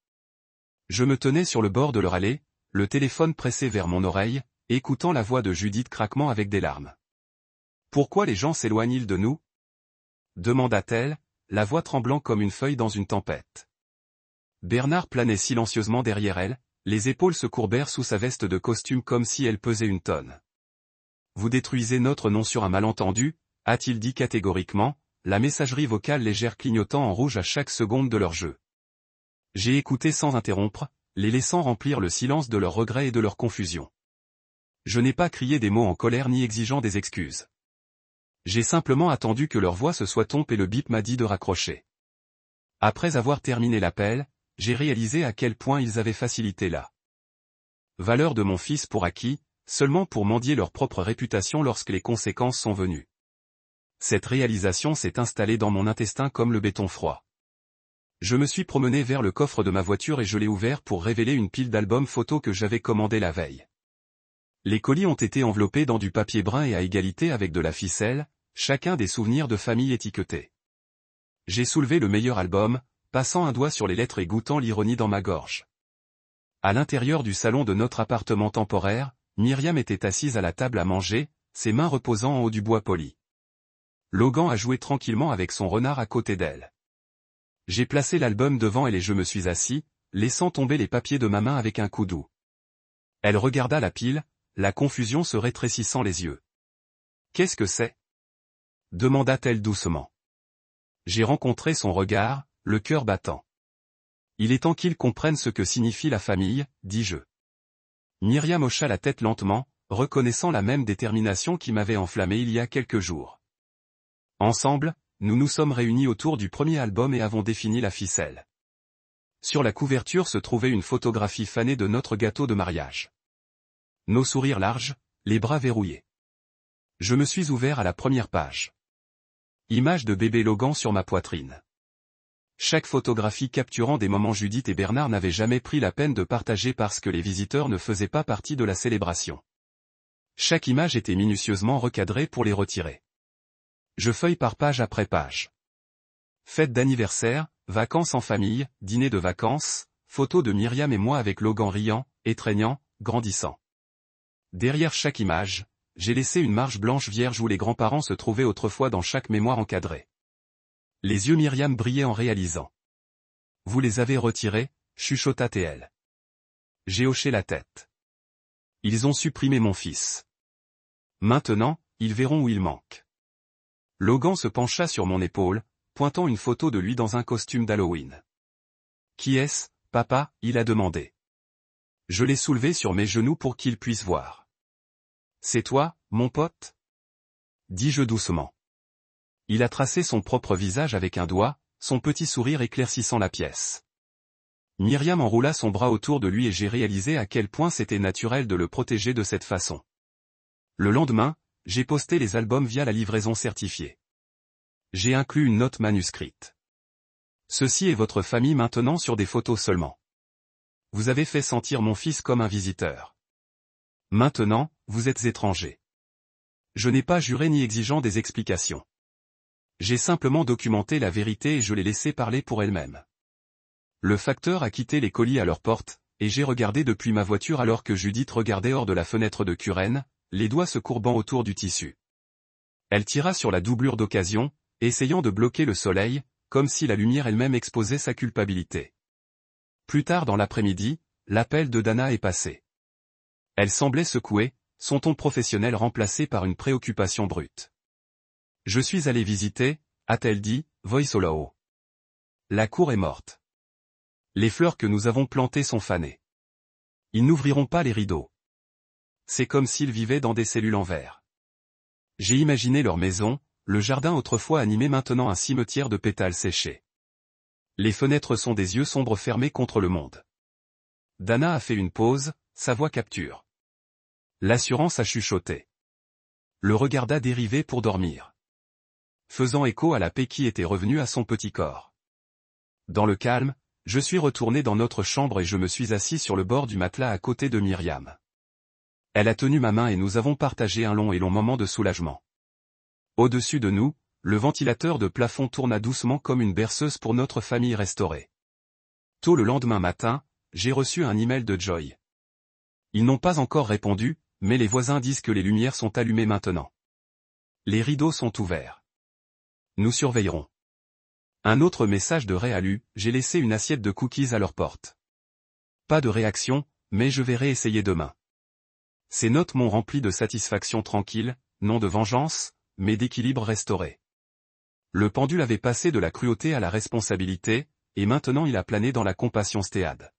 Je me tenais sur le bord de leur allée, le téléphone pressé vers mon oreille, écoutant la voix de Judith craquement avec des larmes. « Pourquoi les gens s'éloignent-ils de nous ?» demanda-t-elle, la voix tremblant comme une feuille dans une tempête. Bernard planait silencieusement derrière elle, les épaules se courbèrent sous sa veste de costume comme si elle pesait une tonne. « Vous détruisez notre nom sur un malentendu ?» a-t-il dit catégoriquement, la messagerie vocale légère clignotant en rouge à chaque seconde de leur jeu. J'ai écouté sans interrompre, les laissant remplir le silence de leurs regrets et de leur confusion. Je n'ai pas crié des mots en colère ni exigeant des excuses. J'ai simplement attendu que leur voix se soit tombe et le bip m'a dit de raccrocher. Après avoir terminé l'appel, j'ai réalisé à quel point ils avaient facilité la valeur de mon fils pour acquis, seulement pour mendier leur propre réputation lorsque les conséquences sont venues. Cette réalisation s'est installée dans mon intestin comme le béton froid. Je me suis promené vers le coffre de ma voiture et je l'ai ouvert pour révéler une pile d'albums photos que j'avais commandés la veille. Les colis ont été enveloppés dans du papier brun et à égalité avec de la ficelle, chacun des souvenirs de famille étiquetés. J'ai soulevé le meilleur album, passant un doigt sur les lettres et goûtant l'ironie dans ma gorge. À l'intérieur du salon de notre appartement temporaire, Myriam était assise à la table à manger, ses mains reposant en haut du bois poli. Logan a joué tranquillement avec son renard à côté d'elle. J'ai placé l'album devant elle et je me suis assis, laissant tomber les papiers de ma main avec un coup doux. Elle regarda la pile, la confusion se rétrécissant les yeux. « Qu'est-ce que c'est ?» demanda-t-elle doucement. J'ai rencontré son regard, le cœur battant. « Il est temps qu'ils comprennent ce que signifie la famille, » dis-je. Myriam hocha la tête lentement, reconnaissant la même détermination qui m'avait enflammé il y a quelques jours. Ensemble, nous nous sommes réunis autour du premier album et avons défini la ficelle. Sur la couverture se trouvait une photographie fanée de notre gâteau de mariage. Nos sourires larges, les bras verrouillés. Je me suis ouvert à la première page. Image de bébé Logan sur ma poitrine. Chaque photographie capturant des moments Judith et Bernard n'avait jamais pris la peine de partager parce que les visiteurs ne faisaient pas partie de la célébration. Chaque image était minutieusement recadrée pour les retirer. Je feuille par page après page. Fête d'anniversaire, vacances en famille, dîner de vacances, photos de Myriam et moi avec Logan riant, étreignant, grandissant. Derrière chaque image, j'ai laissé une marge blanche vierge où les grands-parents se trouvaient autrefois dans chaque mémoire encadrée. Les yeux Myriam brillaient en réalisant. « Vous les avez retirés ?» chuchota-t-elle. J'ai hoché la tête. Ils ont supprimé mon fils. Maintenant, ils verront où il manque. Logan se pencha sur mon épaule, pointant une photo de lui dans un costume d'Halloween. « Qui est-ce, papa ?» il a demandé. Je l'ai soulevé sur mes genoux pour qu'il puisse voir. « C'est toi, mon pote ?» dis-je doucement. Il a tracé son propre visage avec un doigt, son petit sourire éclaircissant la pièce. Myriam enroula son bras autour de lui et j'ai réalisé à quel point c'était naturel de le protéger de cette façon. Le lendemain, j'ai posté les albums via la livraison certifiée. J'ai inclus une note manuscrite. Ceci est votre famille maintenant sur des photos seulement. Vous avez fait sentir mon fils comme un visiteur. Maintenant, vous êtes étranger. Je n'ai pas juré ni exigeant des explications. J'ai simplement documenté la vérité et je l'ai laissé parler pour elle-même. Le facteur a quitté les colis à leur porte, et j'ai regardé depuis ma voiture alors que Judith regardait hors de la fenêtre de Curren, les doigts se courbant autour du tissu. Elle tira sur la doublure d'occasion, essayant de bloquer le soleil, comme si la lumière elle-même exposait sa culpabilité. Plus tard dans l'après-midi, l'appel de Dana est passé. Elle semblait secouée, son ton professionnel remplacé par une préoccupation brute. « Je suis allée visiter », a-t-elle dit, voice hollow. La cour est morte. Les fleurs que nous avons plantées sont fanées. Ils n'ouvriront pas les rideaux. C'est comme s'ils vivaient dans des cellules en verre. J'ai imaginé leur maison, le jardin autrefois animé maintenant un cimetière de pétales séchés. Les fenêtres sont des yeux sombres fermés contre le monde. Dana a fait une pause, sa voix capture. L'assurance a chuchoté. Le regarda dériver pour dormir. Faisant écho à la paix qui était revenue à son petit corps. Dans le calme, je suis retourné dans notre chambre et je me suis assis sur le bord du matelas à côté de Myriam. Elle a tenu ma main et nous avons partagé un long moment de soulagement. Au-dessus de nous, le ventilateur de plafond tourna doucement comme une berceuse pour notre famille restaurée. Tôt le lendemain matin, j'ai reçu un email de Joy. Ils n'ont pas encore répondu, mais les voisins disent que les lumières sont allumées maintenant. Les rideaux sont ouverts. Nous surveillerons. Un autre message de Ray a lu, j'ai laissé une assiette de cookies à leur porte. Pas de réaction, mais je vais réessayer demain. Ces notes m'ont rempli de satisfaction tranquille, non de vengeance, mais d'équilibre restauré. Le pendule avait passé de la cruauté à la responsabilité, et maintenant il a plané dans la compassion stéade.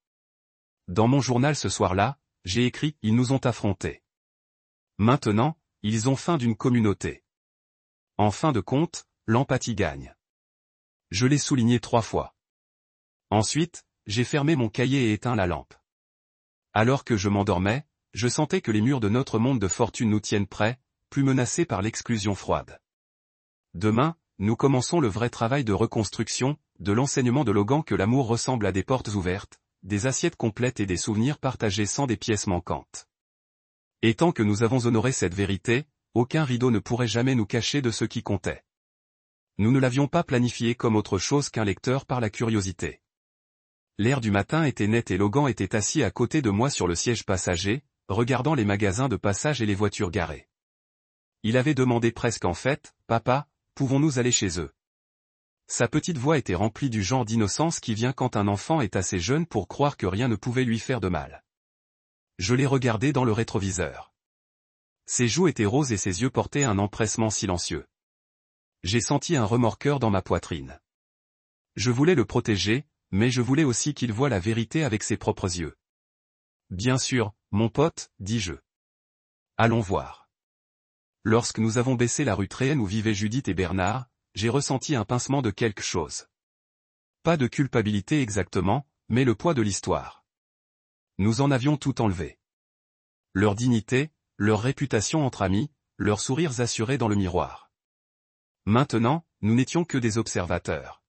Dans mon journal ce soir-là, j'ai écrit « Ils nous ont affrontés. Maintenant, ils ont faim d'une communauté. En fin de compte, l'empathie gagne. » Je l'ai souligné 3 fois. Ensuite, j'ai fermé mon cahier et éteint la lampe. Alors que je m'endormais, je sentais que les murs de notre monde de fortune nous tiennent prêts, plus menacés par l'exclusion froide. Demain, nous commençons le vrai travail de reconstruction, de l'enseignement de Logan que l'amour ressemble à des portes ouvertes, des assiettes complètes et des souvenirs partagés sans des pièces manquantes. Et tant que nous avons honoré cette vérité, aucun rideau ne pourrait jamais nous cacher de ce qui comptait. Nous ne l'avions pas planifié comme autre chose qu'un lecteur par la curiosité. L'air du matin était net et Logan était assis à côté de moi sur le siège passager, regardant les magasins de passage et les voitures garées. Il avait demandé presque en fait, « Papa, pouvons-nous aller chez eux ?» Sa petite voix était remplie du genre d'innocence qui vient quand un enfant est assez jeune pour croire que rien ne pouvait lui faire de mal. Je l'ai regardé dans le rétroviseur. Ses joues étaient roses et ses yeux portaient un empressement silencieux. J'ai senti un remorqueur dans ma poitrine. Je voulais le protéger, mais je voulais aussi qu'il voie la vérité avec ses propres yeux. « Bien sûr, mon pote, dis-je. Allons voir. » Lorsque nous avons baissé la rue Tréhenne où vivaient Judith et Bernard, j'ai ressenti un pincement de quelque chose. Pas de culpabilité exactement, mais le poids de l'histoire. Nous en avions tout enlevé. Leur dignité, leur réputation entre amis, leurs sourires assurés dans le miroir. Maintenant, nous n'étions que des observateurs.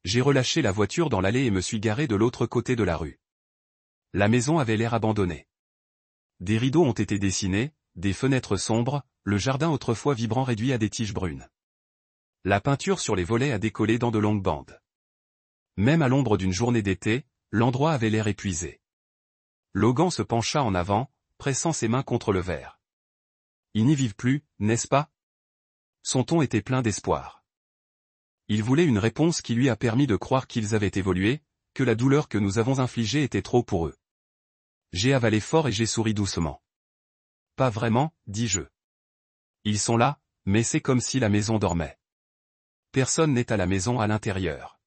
J'ai relâché la voiture dans l'allée et me suis garé de l'autre côté de la rue. La maison avait l'air abandonnée. Des rideaux ont été dessinés, des fenêtres sombres, le jardin autrefois vibrant réduit à des tiges brunes. La peinture sur les volets a décollé dans de longues bandes. Même à l'ombre d'une journée d'été, l'endroit avait l'air épuisé. Logan se pencha en avant, pressant ses mains contre le verre. Ils n'y vivent plus, n'est-ce pas? Son ton était plein d'espoir. Il voulait une réponse qui lui a permis de croire qu'ils avaient évolué, que la douleur que nous avons infligée était trop pour eux. J'ai avalé fort et j'ai souri doucement. Pas vraiment, dis-je. Ils sont là, mais c'est comme si la maison dormait. Personne n'est à la maison à l'intérieur.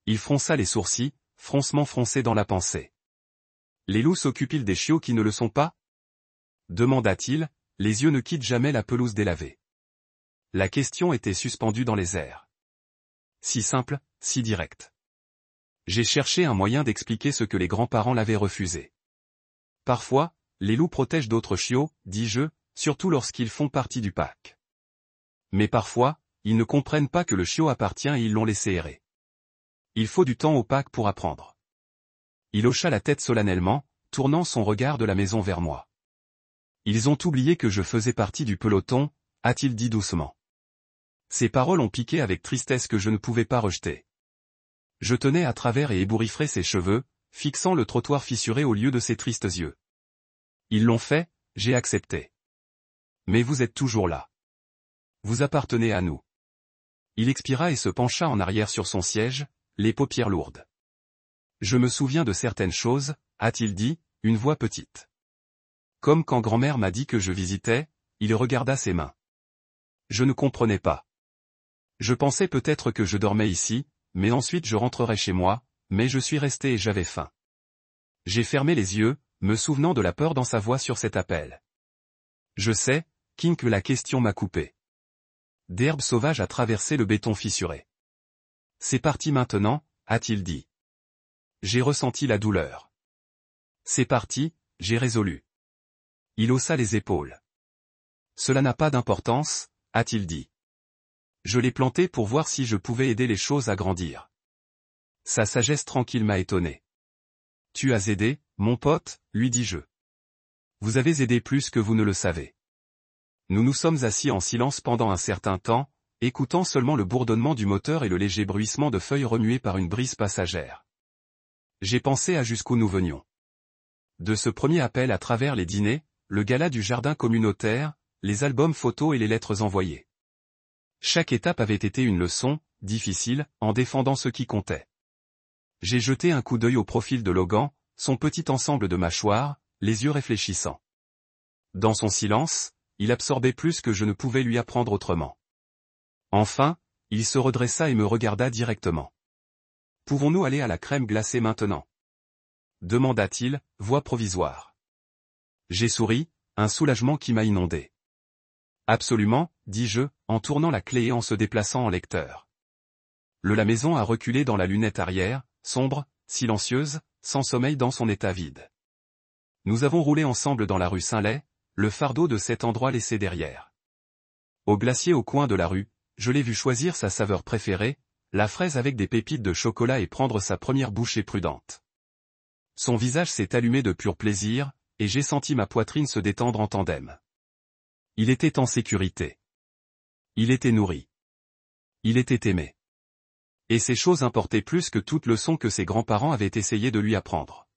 Il fronça les sourcils, froncement froncé dans la pensée. Les loups s'occupent-ils des chiots qui ne le sont pas? Demanda-t-il, les yeux ne quittent jamais la pelouse délavée. La question était suspendue dans les airs. Si simple, si direct. J'ai cherché un moyen d'expliquer ce que les grands-parents l'avaient refusé. Parfois, les loups protègent d'autres chiots, dis-je, surtout lorsqu'ils font partie du pack. Mais parfois, ils ne comprennent pas que le chiot appartient et ils l'ont laissé errer. Il faut du temps au pack pour apprendre. Il hocha la tête solennellement, tournant son regard de la maison vers moi. Ils ont oublié que je faisais partie du peloton, a-t-il dit doucement. Ces paroles ont piqué avec tristesse que je ne pouvais pas rejeter. Je tenais à travers et ébouriffrais ses cheveux, fixant le trottoir fissuré au lieu de ses tristes yeux. Ils l'ont fait, j'ai accepté. Mais vous êtes toujours là. Vous appartenez à nous. Il expira et se pencha en arrière sur son siège, les paupières lourdes. Je me souviens de certaines choses, a-t-il dit, une voix petite. Comme quand grand-mère m'a dit que je visitais, il regarda ses mains. Je ne comprenais pas. Je pensais peut-être que je dormais ici, mais ensuite je rentrerais chez moi, mais je suis resté et j'avais faim. J'ai fermé les yeux, me souvenant de la peur dans sa voix sur cet appel. Je sais, King, que la question m'a coupé. D'herbe sauvage a traversé le béton fissuré. C'est parti maintenant, a-t-il dit. J'ai ressenti la douleur. C'est parti, j'ai résolu. Il haussa les épaules. Cela n'a pas d'importance, a-t-il dit. Je l'ai planté pour voir si je pouvais aider les choses à grandir. Sa sagesse tranquille m'a étonné. Tu as aidé, mon pote, lui dis-je. Vous avez aidé plus que vous ne le savez. Nous nous sommes assis en silence pendant un certain temps, écoutant seulement le bourdonnement du moteur et le léger bruissement de feuilles remuées par une brise passagère. J'ai pensé à jusqu'où nous venions. De ce premier appel à travers les dîners, le gala du jardin communautaire, les albums photos et les lettres envoyées. Chaque étape avait été une leçon, difficile, en défendant ce qui comptait. J'ai jeté un coup d'œil au profil de Logan, son petit ensemble de mâchoires, les yeux réfléchissants. Dans son silence, il absorbait plus que je ne pouvais lui apprendre autrement. Enfin, il se redressa et me regarda directement. « Pouvons-nous aller à la crème glacée maintenant ?» demanda-t-il, voix provisoire. J'ai souri, un soulagement qui m'a inondé. « Absolument, dis-je, en tournant la clé et en se déplaçant en lecteur. La maison a reculé dans la lunette arrière, sombre, silencieuse, sans sommeil dans son état vide. Nous avons roulé ensemble dans la rue Saint-Lay, le fardeau de cet endroit laissé derrière. Au glacier au coin de la rue, je l'ai vu choisir sa saveur préférée, la fraise avec des pépites de chocolat et prendre sa première bouchée prudente. Son visage s'est allumé de pur plaisir, et j'ai senti ma poitrine se détendre en tandem. Il était en sécurité. Il était nourri. Il était aimé. Et ces choses importaient plus que toute leçon que ses grands-parents avaient essayé de lui apprendre.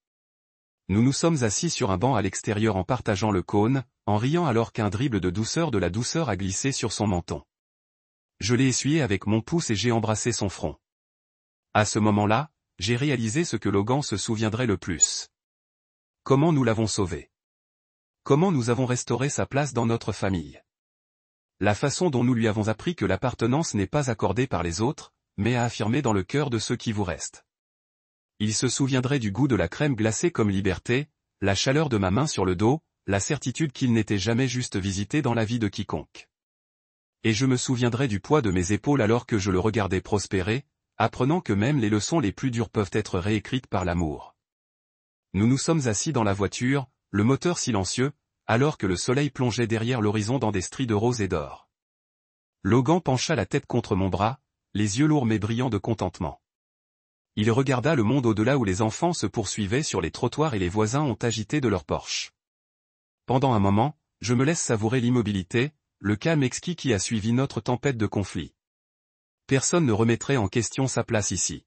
Nous nous sommes assis sur un banc à l'extérieur en partageant le cône, en riant alors qu'un dribble de la douceur a glissé sur son menton. Je l'ai essuyé avec mon pouce et j'ai embrassé son front. À ce moment-là, j'ai réalisé ce que Logan se souviendrait le plus. Comment nous l'avons sauvé. Comment nous avons restauré sa place dans notre famille. La façon dont nous lui avons appris que l'appartenance n'est pas accordée par les autres, mais à affirmer dans le cœur de ceux qui vous restent. Il se souviendrait du goût de la crème glacée comme liberté, la chaleur de ma main sur le dos, la certitude qu'il n'était jamais juste visité dans la vie de quiconque. Et je me souviendrai du poids de mes épaules alors que je le regardais prospérer, apprenant que même les leçons les plus dures peuvent être réécrites par l'amour. Nous nous sommes assis dans la voiture, le moteur silencieux, alors que le soleil plongeait derrière l'horizon dans des stries de rose et d'or. Logan pencha la tête contre mon bras, les yeux lourds mais brillants de contentement. Il regarda le monde au-delà où les enfants se poursuivaient sur les trottoirs et les voisins ont agité de leurs Porsche. Pendant un moment, je me laisse savourer l'immobilité, le calme exquis qui a suivi notre tempête de conflit. Personne ne remettrait en question sa place ici.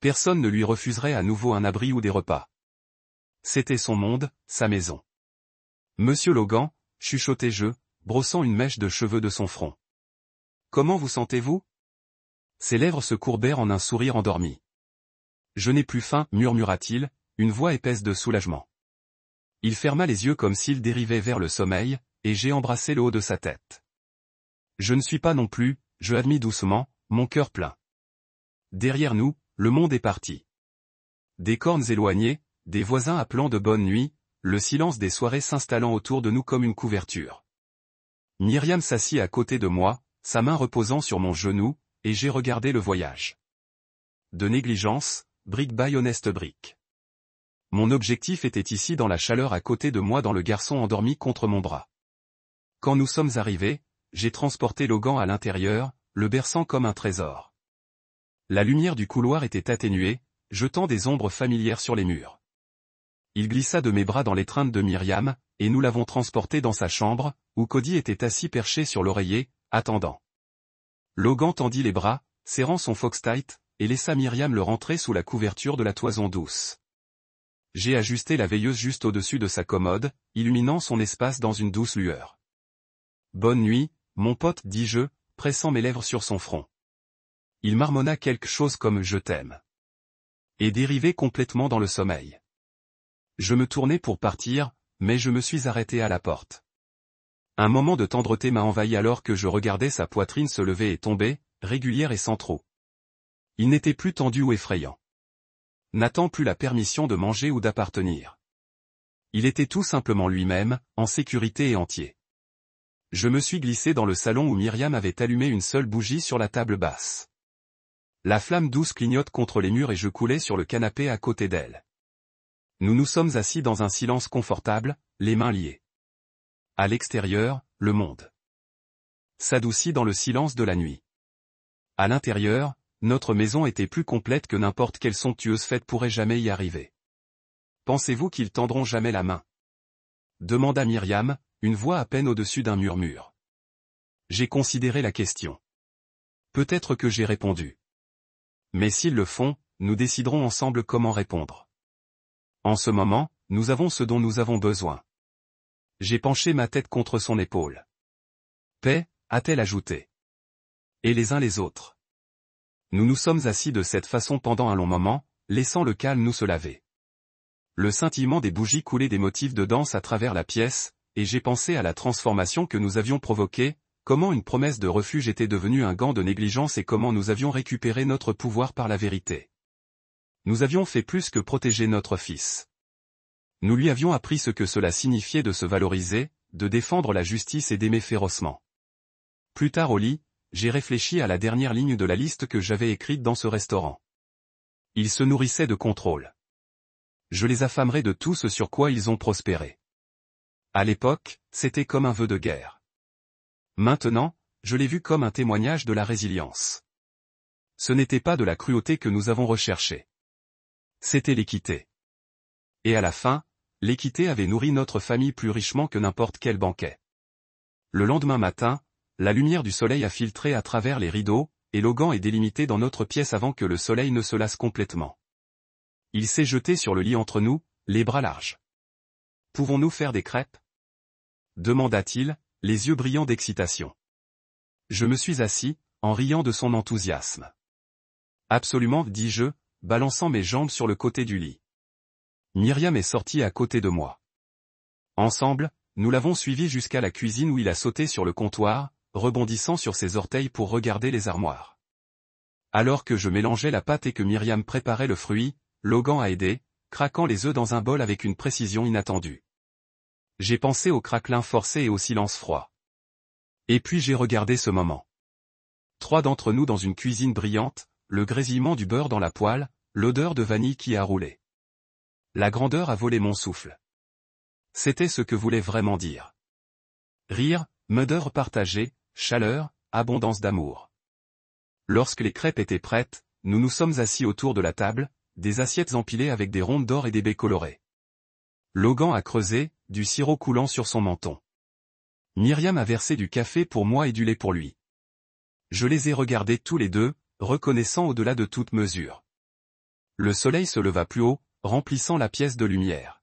Personne ne lui refuserait à nouveau un abri ou des repas. C'était son monde, sa maison. Monsieur Logan, chuchotai-je, brossant une mèche de cheveux de son front. Comment vous sentez-vous ? Ses lèvres se courbèrent en un sourire endormi. Je n'ai plus faim, murmura-t-il, une voix épaisse de soulagement. Il ferma les yeux comme s'il dérivait vers le sommeil, et j'ai embrassé le haut de sa tête. Je ne suis pas non plus, je admis doucement, mon cœur plein. Derrière nous, le monde est parti. Des cornes éloignées, des voisins appelant de bonne nuit, le silence des soirées s'installant autour de nous comme une couverture. Myriam s'assit à côté de moi, sa main reposant sur mon genou, et j'ai regardé le voyage. De négligence, brick by honest brick. Mon objectif était ici dans la chaleur à côté de moi dans le garçon endormi contre mon bras. Quand nous sommes arrivés, j'ai transporté Logan à l'intérieur, le berçant comme un trésor. La lumière du couloir était atténuée, jetant des ombres familières sur les murs. Il glissa de mes bras dans l'étreinte de Myriam, et nous l'avons transporté dans sa chambre, où Cody était assis perché sur l'oreiller, attendant. Logan tendit les bras, serrant son fox tight, et laissa Myriam le rentrer sous la couverture de la toison douce. J'ai ajusté la veilleuse juste au-dessus de sa commode, illuminant son espace dans une douce lueur. Bonne nuit, mon pote, dis-je, pressant mes lèvres sur son front. Il marmonna quelque chose comme « je t'aime » et dérivé complètement dans le sommeil. Je me tournai pour partir, mais je me suis arrêté à la porte. Un moment de tendreté m'a envahi alors que je regardais sa poitrine se lever et tomber, régulière et sans trou. Il n'était plus tendu ou effrayant. N'attend plus la permission de manger ou d'appartenir. Il était tout simplement lui-même, en sécurité et entier. Je me suis glissé dans le salon où Myriam avait allumé une seule bougie sur la table basse. La flamme douce clignote contre les murs et je coulais sur le canapé à côté d'elle. Nous nous sommes assis dans un silence confortable, les mains liées. À l'extérieur, le monde s'adoucit dans le silence de la nuit. À l'intérieur, notre maison était plus complète que n'importe quelle somptueuse fête pourrait jamais y arriver. Pensez-vous qu'ils tendront jamais la main? Demanda Myriam, une voix à peine au-dessus d'un murmure. J'ai considéré la question. Peut-être que j'ai répondu. Mais s'ils le font, nous déciderons ensemble comment répondre. En ce moment, nous avons ce dont nous avons besoin. J'ai penché ma tête contre son épaule. Paix, a-t-elle ajouté. Et les uns les autres. Nous nous sommes assis de cette façon pendant un long moment, laissant le calme nous se laver. Le scintillement des bougies coulait des motifs de danse à travers la pièce, et j'ai pensé à la transformation que nous avions provoquée, comment une promesse de refuge était devenue un gant de négligence et comment nous avions récupéré notre pouvoir par la vérité. Nous avions fait plus que protéger notre fils. Nous lui avions appris ce que cela signifiait de se valoriser, de défendre la justice et d'aimer férocement. Plus tard au lit, j'ai réfléchi à la dernière ligne de la liste que j'avais écrite dans ce restaurant. Ils se nourrissaient de contrôle. Je les affamerai de tout ce sur quoi ils ont prospéré. À l'époque, c'était comme un vœu de guerre. Maintenant, je l'ai vu comme un témoignage de la résilience. Ce n'était pas de la cruauté que nous avons recherché. C'était l'équité. Et à la fin, l'équité avait nourri notre famille plus richement que n'importe quel banquet. Le lendemain matin, la lumière du soleil a filtré à travers les rideaux, et Logan est délimité dans notre pièce avant que le soleil ne se lasse complètement. Il s'est jeté sur le lit entre nous, les bras larges. « Pouvons-nous faire des crêpes ?» demanda-t-il, les yeux brillants d'excitation. Je me suis assis, en riant de son enthousiasme. « Absolument, dis-je, balançant mes jambes sur le côté du lit. Myriam est sortie à côté de moi. Ensemble, nous l'avons suivi jusqu'à la cuisine où il a sauté sur le comptoir, rebondissant sur ses orteils pour regarder les armoires. Alors que je mélangeais la pâte et que Myriam préparait le fruit, Logan a aidé, craquant les œufs dans un bol avec une précision inattendue. J'ai pensé au craquelin forcé et au silence froid. Et puis j'ai regardé ce moment. Trois d'entre nous dans une cuisine brillante, le grésillement du beurre dans la poêle, l'odeur de vanille qui a roulé. La grandeur a volé mon souffle. C'était ce que voulait vraiment dire. Rire, meudeur partagée, chaleur, abondance d'amour. Lorsque les crêpes étaient prêtes, nous nous sommes assis autour de la table, des assiettes empilées avec des rondes d'or et des baies colorées. Logan a creusé, du sirop coulant sur son menton. Myriam a versé du café pour moi et du lait pour lui. Je les ai regardés tous les deux, reconnaissants au-delà de toute mesure. Le soleil se leva plus haut, remplissant la pièce de lumière.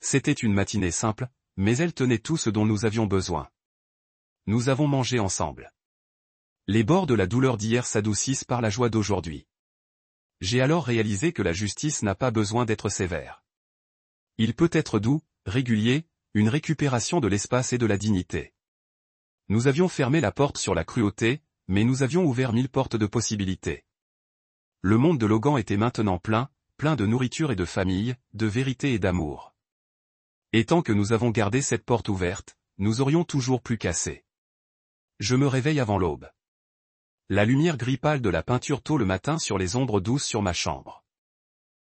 C'était une matinée simple, mais elle tenait tout ce dont nous avions besoin. Nous avons mangé ensemble. Les bords de la douleur d'hier s'adoucissent par la joie d'aujourd'hui. J'ai alors réalisé que la justice n'a pas besoin d'être sévère. Il peut être doux, régulier, une récupération de l'espace et de la dignité. Nous avions fermé la porte sur la cruauté, mais nous avions ouvert 1000 portes de possibilités. Le monde de Logan était maintenant plein de nourriture et de famille, de vérité et d'amour. Et tant que nous avons gardé cette porte ouverte, nous aurions toujours plus cassé. Je me réveille avant l'aube. La lumière gris pâle de la peinture tôt le matin sur les ombres douces sur ma chambre.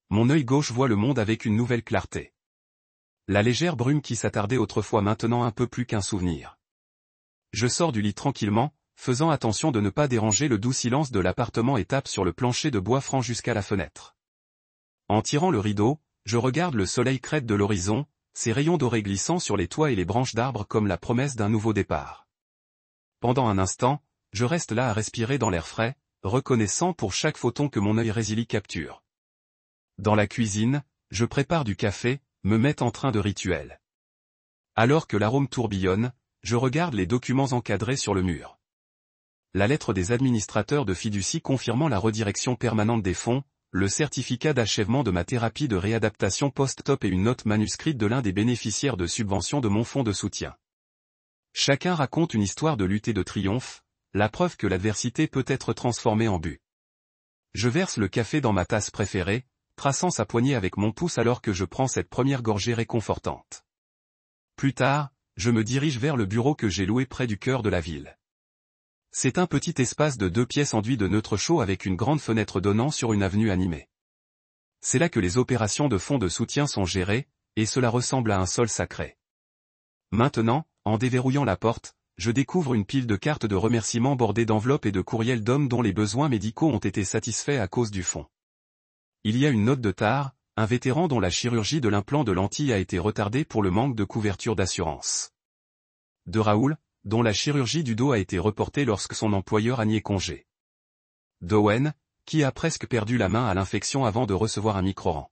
Mon œil gauche voit le monde avec une nouvelle clarté. La légère brume qui s'attardait autrefois maintenant un peu plus qu'un souvenir. Je sors du lit tranquillement, faisant attention de ne pas déranger le doux silence de l'appartement et tape sur le plancher de bois franc jusqu'à la fenêtre. En tirant le rideau, je regarde le soleil crête de l'horizon, ses rayons dorés glissant sur les toits et les branches d'arbres comme la promesse d'un nouveau départ. Pendant un instant, je reste là à respirer dans l'air frais, reconnaissant pour chaque photon que mon œil résilie capture. Dans la cuisine, je prépare du café, me mets en train de rituel. Alors que l'arôme tourbillonne, je regarde les documents encadrés sur le mur. La lettre des administrateurs de fiducie confirmant la redirection permanente des fonds, le certificat d'achèvement de ma thérapie de réadaptation post-op et une note manuscrite de l'un des bénéficiaires de subvention de mon fonds de soutien. Chacun raconte une histoire de lutte et de triomphe, la preuve que l'adversité peut être transformée en but. Je verse le café dans ma tasse préférée, traçant sa poignée avec mon pouce alors que je prends cette première gorgée réconfortante. Plus tard, je me dirige vers le bureau que j'ai loué près du cœur de la ville. C'est un petit espace de 2 pièces enduit de neutre chaud avec une grande fenêtre donnant sur une avenue animée. C'est là que les opérations de fonds de soutien sont gérées, et cela ressemble à un sol sacré. Maintenant, en déverrouillant la porte, je découvre une pile de cartes de remerciements bordées d'enveloppes et de courriels d'hommes dont les besoins médicaux ont été satisfaits à cause du fonds. Il y a une note de tare, un vétéran dont la chirurgie de l'implant de lentilles a été retardée pour le manque de couverture d'assurance. De Raoul, dont la chirurgie du dos a été reportée lorsque son employeur a nié congé. D'Owen, qui a presque perdu la main à l'infection avant de recevoir un micro-rang.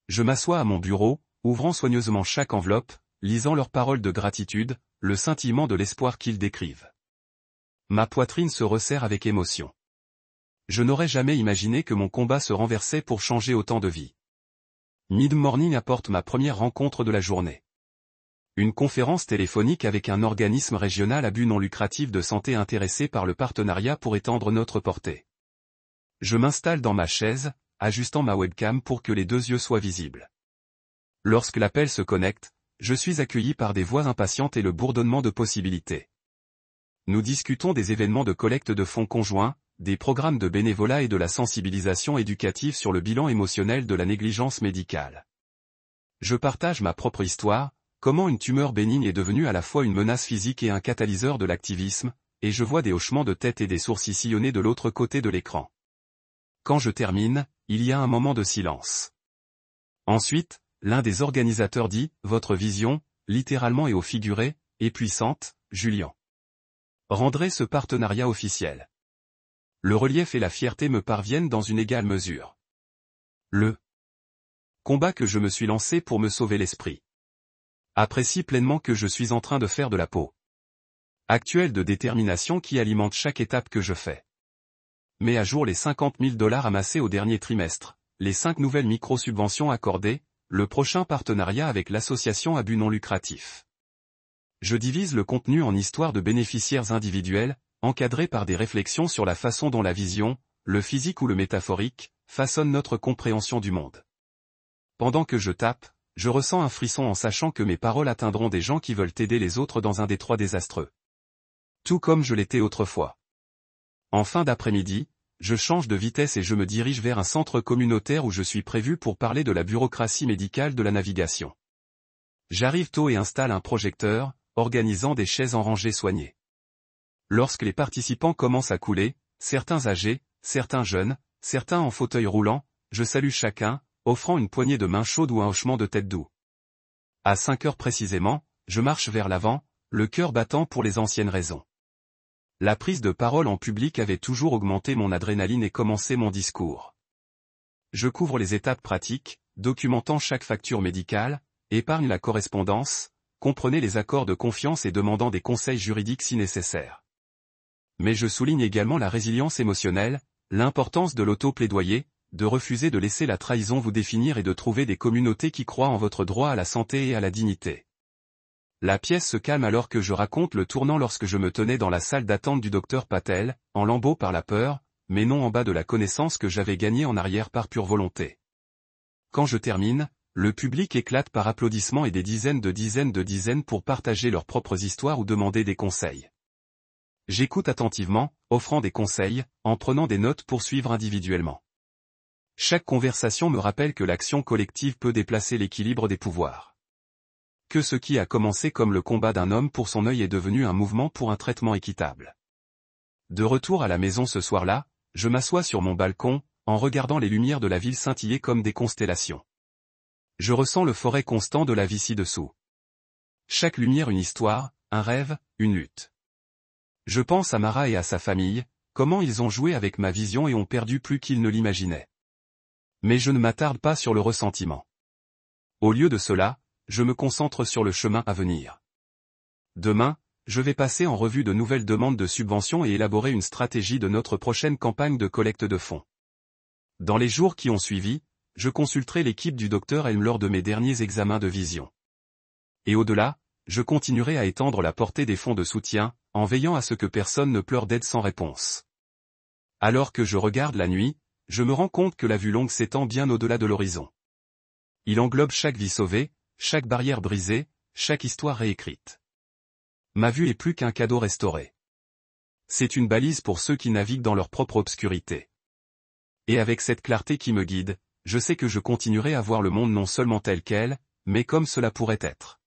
Je m'assois à mon bureau, ouvrant soigneusement chaque enveloppe, lisant leurs paroles de gratitude, le scintillement de l'espoir qu'ils décrivent. Ma poitrine se resserre avec émotion. Je n'aurais jamais imaginé que mon combat se renversait pour changer autant de vies. Mid-morning apporte ma première rencontre de la journée. Une conférence téléphonique avec un organisme régional à but non lucratif de santé intéressé par le partenariat pour étendre notre portée. Je m'installe dans ma chaise, ajustant ma webcam pour que les 2 yeux soient visibles. Lorsque l'appel se connecte, je suis accueilli par des voix impatientes et le bourdonnement de possibilités. Nous discutons des événements de collecte de fonds conjoints, des programmes de bénévolat et de la sensibilisation éducative sur le bilan émotionnel de la négligence médicale. Je partage ma propre histoire, comment une tumeur bénigne est devenue à la fois une menace physique et un catalyseur de l'activisme, et je vois des hochements de tête et des sourcils sillonnés de l'autre côté de l'écran. Quand je termine, il y a un moment de silence. Ensuite, l'un des organisateurs dit « Votre vision, littéralement et au figuré, est puissante, Julien. Rendrez ce partenariat officiel. » Le relief et la fierté me parviennent dans une égale mesure. Le combat que je me suis lancé pour me sauver l'esprit. Apprécie pleinement que je suis en train de faire de la peau actuelle de détermination qui alimente chaque étape que je fais. Mets à jour les 50 000 $ amassés au dernier trimestre, les 5 nouvelles micro-subventions accordées, le prochain partenariat avec l'association à but non lucratif. Je divise le contenu en histoires de bénéficiaires individuels, encadrés par des réflexions sur la façon dont la vision, le physique ou le métaphorique, façonnent notre compréhension du monde. Pendant que je tape, je ressens un frisson en sachant que mes paroles atteindront des gens qui veulent aider les autres dans un détroit désastreux. Tout comme je l'étais autrefois. En fin d'après-midi, je change de vitesse et je me dirige vers un centre communautaire où je suis prévu pour parler de la bureaucratie médicale de la navigation. J'arrive tôt et installe un projecteur, organisant des chaises en rangées soignées. Lorsque les participants commencent à couler, certains âgés, certains jeunes, certains en fauteuil roulant, je salue chacun, offrant une poignée de main chaude ou un hochement de tête doux. À 5 heures précisément, je marche vers l'avant, le cœur battant pour les anciennes raisons. La prise de parole en public avait toujours augmenté mon adrénaline et commencé mon discours. Je couvre les étapes pratiques, documentant chaque facture médicale, épargne la correspondance, comprenez les accords de confiance et demandant des conseils juridiques si nécessaire. Mais je souligne également la résilience émotionnelle, l'importance de l'auto-plaidoyer, de refuser de laisser la trahison vous définir et de trouver des communautés qui croient en votre droit à la santé et à la dignité. La pièce se calme alors que je raconte le tournant lorsque je me tenais dans la salle d'attente du docteur Patel, en lambeaux par la peur, mais non en bas de la connaissance que j'avais gagnée en arrière par pure volonté. Quand je termine, le public éclate par applaudissements et des dizaines pour partager leurs propres histoires ou demander des conseils. J'écoute attentivement, offrant des conseils, en prenant des notes pour suivre individuellement. Chaque conversation me rappelle que l'action collective peut déplacer l'équilibre des pouvoirs. Que ce qui a commencé comme le combat d'un homme pour son œil est devenu un mouvement pour un traitement équitable. De retour à la maison ce soir-là, je m'assois sur mon balcon, en regardant les lumières de la ville scintiller comme des constellations. Je ressens le forêt constant de la vie ci-dessous. Chaque lumière une histoire, un rêve, une lutte. Je pense à Mara et à sa famille, comment ils ont joué avec ma vision et ont perdu plus qu'ils ne l'imaginaient. Mais je ne m'attarde pas sur le ressentiment. Au lieu de cela, je me concentre sur le chemin à venir. Demain, je vais passer en revue de nouvelles demandes de subventions et élaborer une stratégie de notre prochaine campagne de collecte de fonds. Dans les jours qui ont suivi, je consulterai l'équipe du Dr Helm lors de mes derniers examens de vision. Et au-delà, je continuerai à étendre la portée des fonds de soutien, en veillant à ce que personne ne pleure d'aide sans réponse. Alors que je regarde la nuit, je me rends compte que la vue longue s'étend bien au-delà de l'horizon. Il englobe chaque vie sauvée, chaque barrière brisée, chaque histoire réécrite. Ma vue est plus qu'un cadeau restauré. C'est une balise pour ceux qui naviguent dans leur propre obscurité. Et avec cette clarté qui me guide, je sais que je continuerai à voir le monde non seulement tel quel, mais comme cela pourrait être.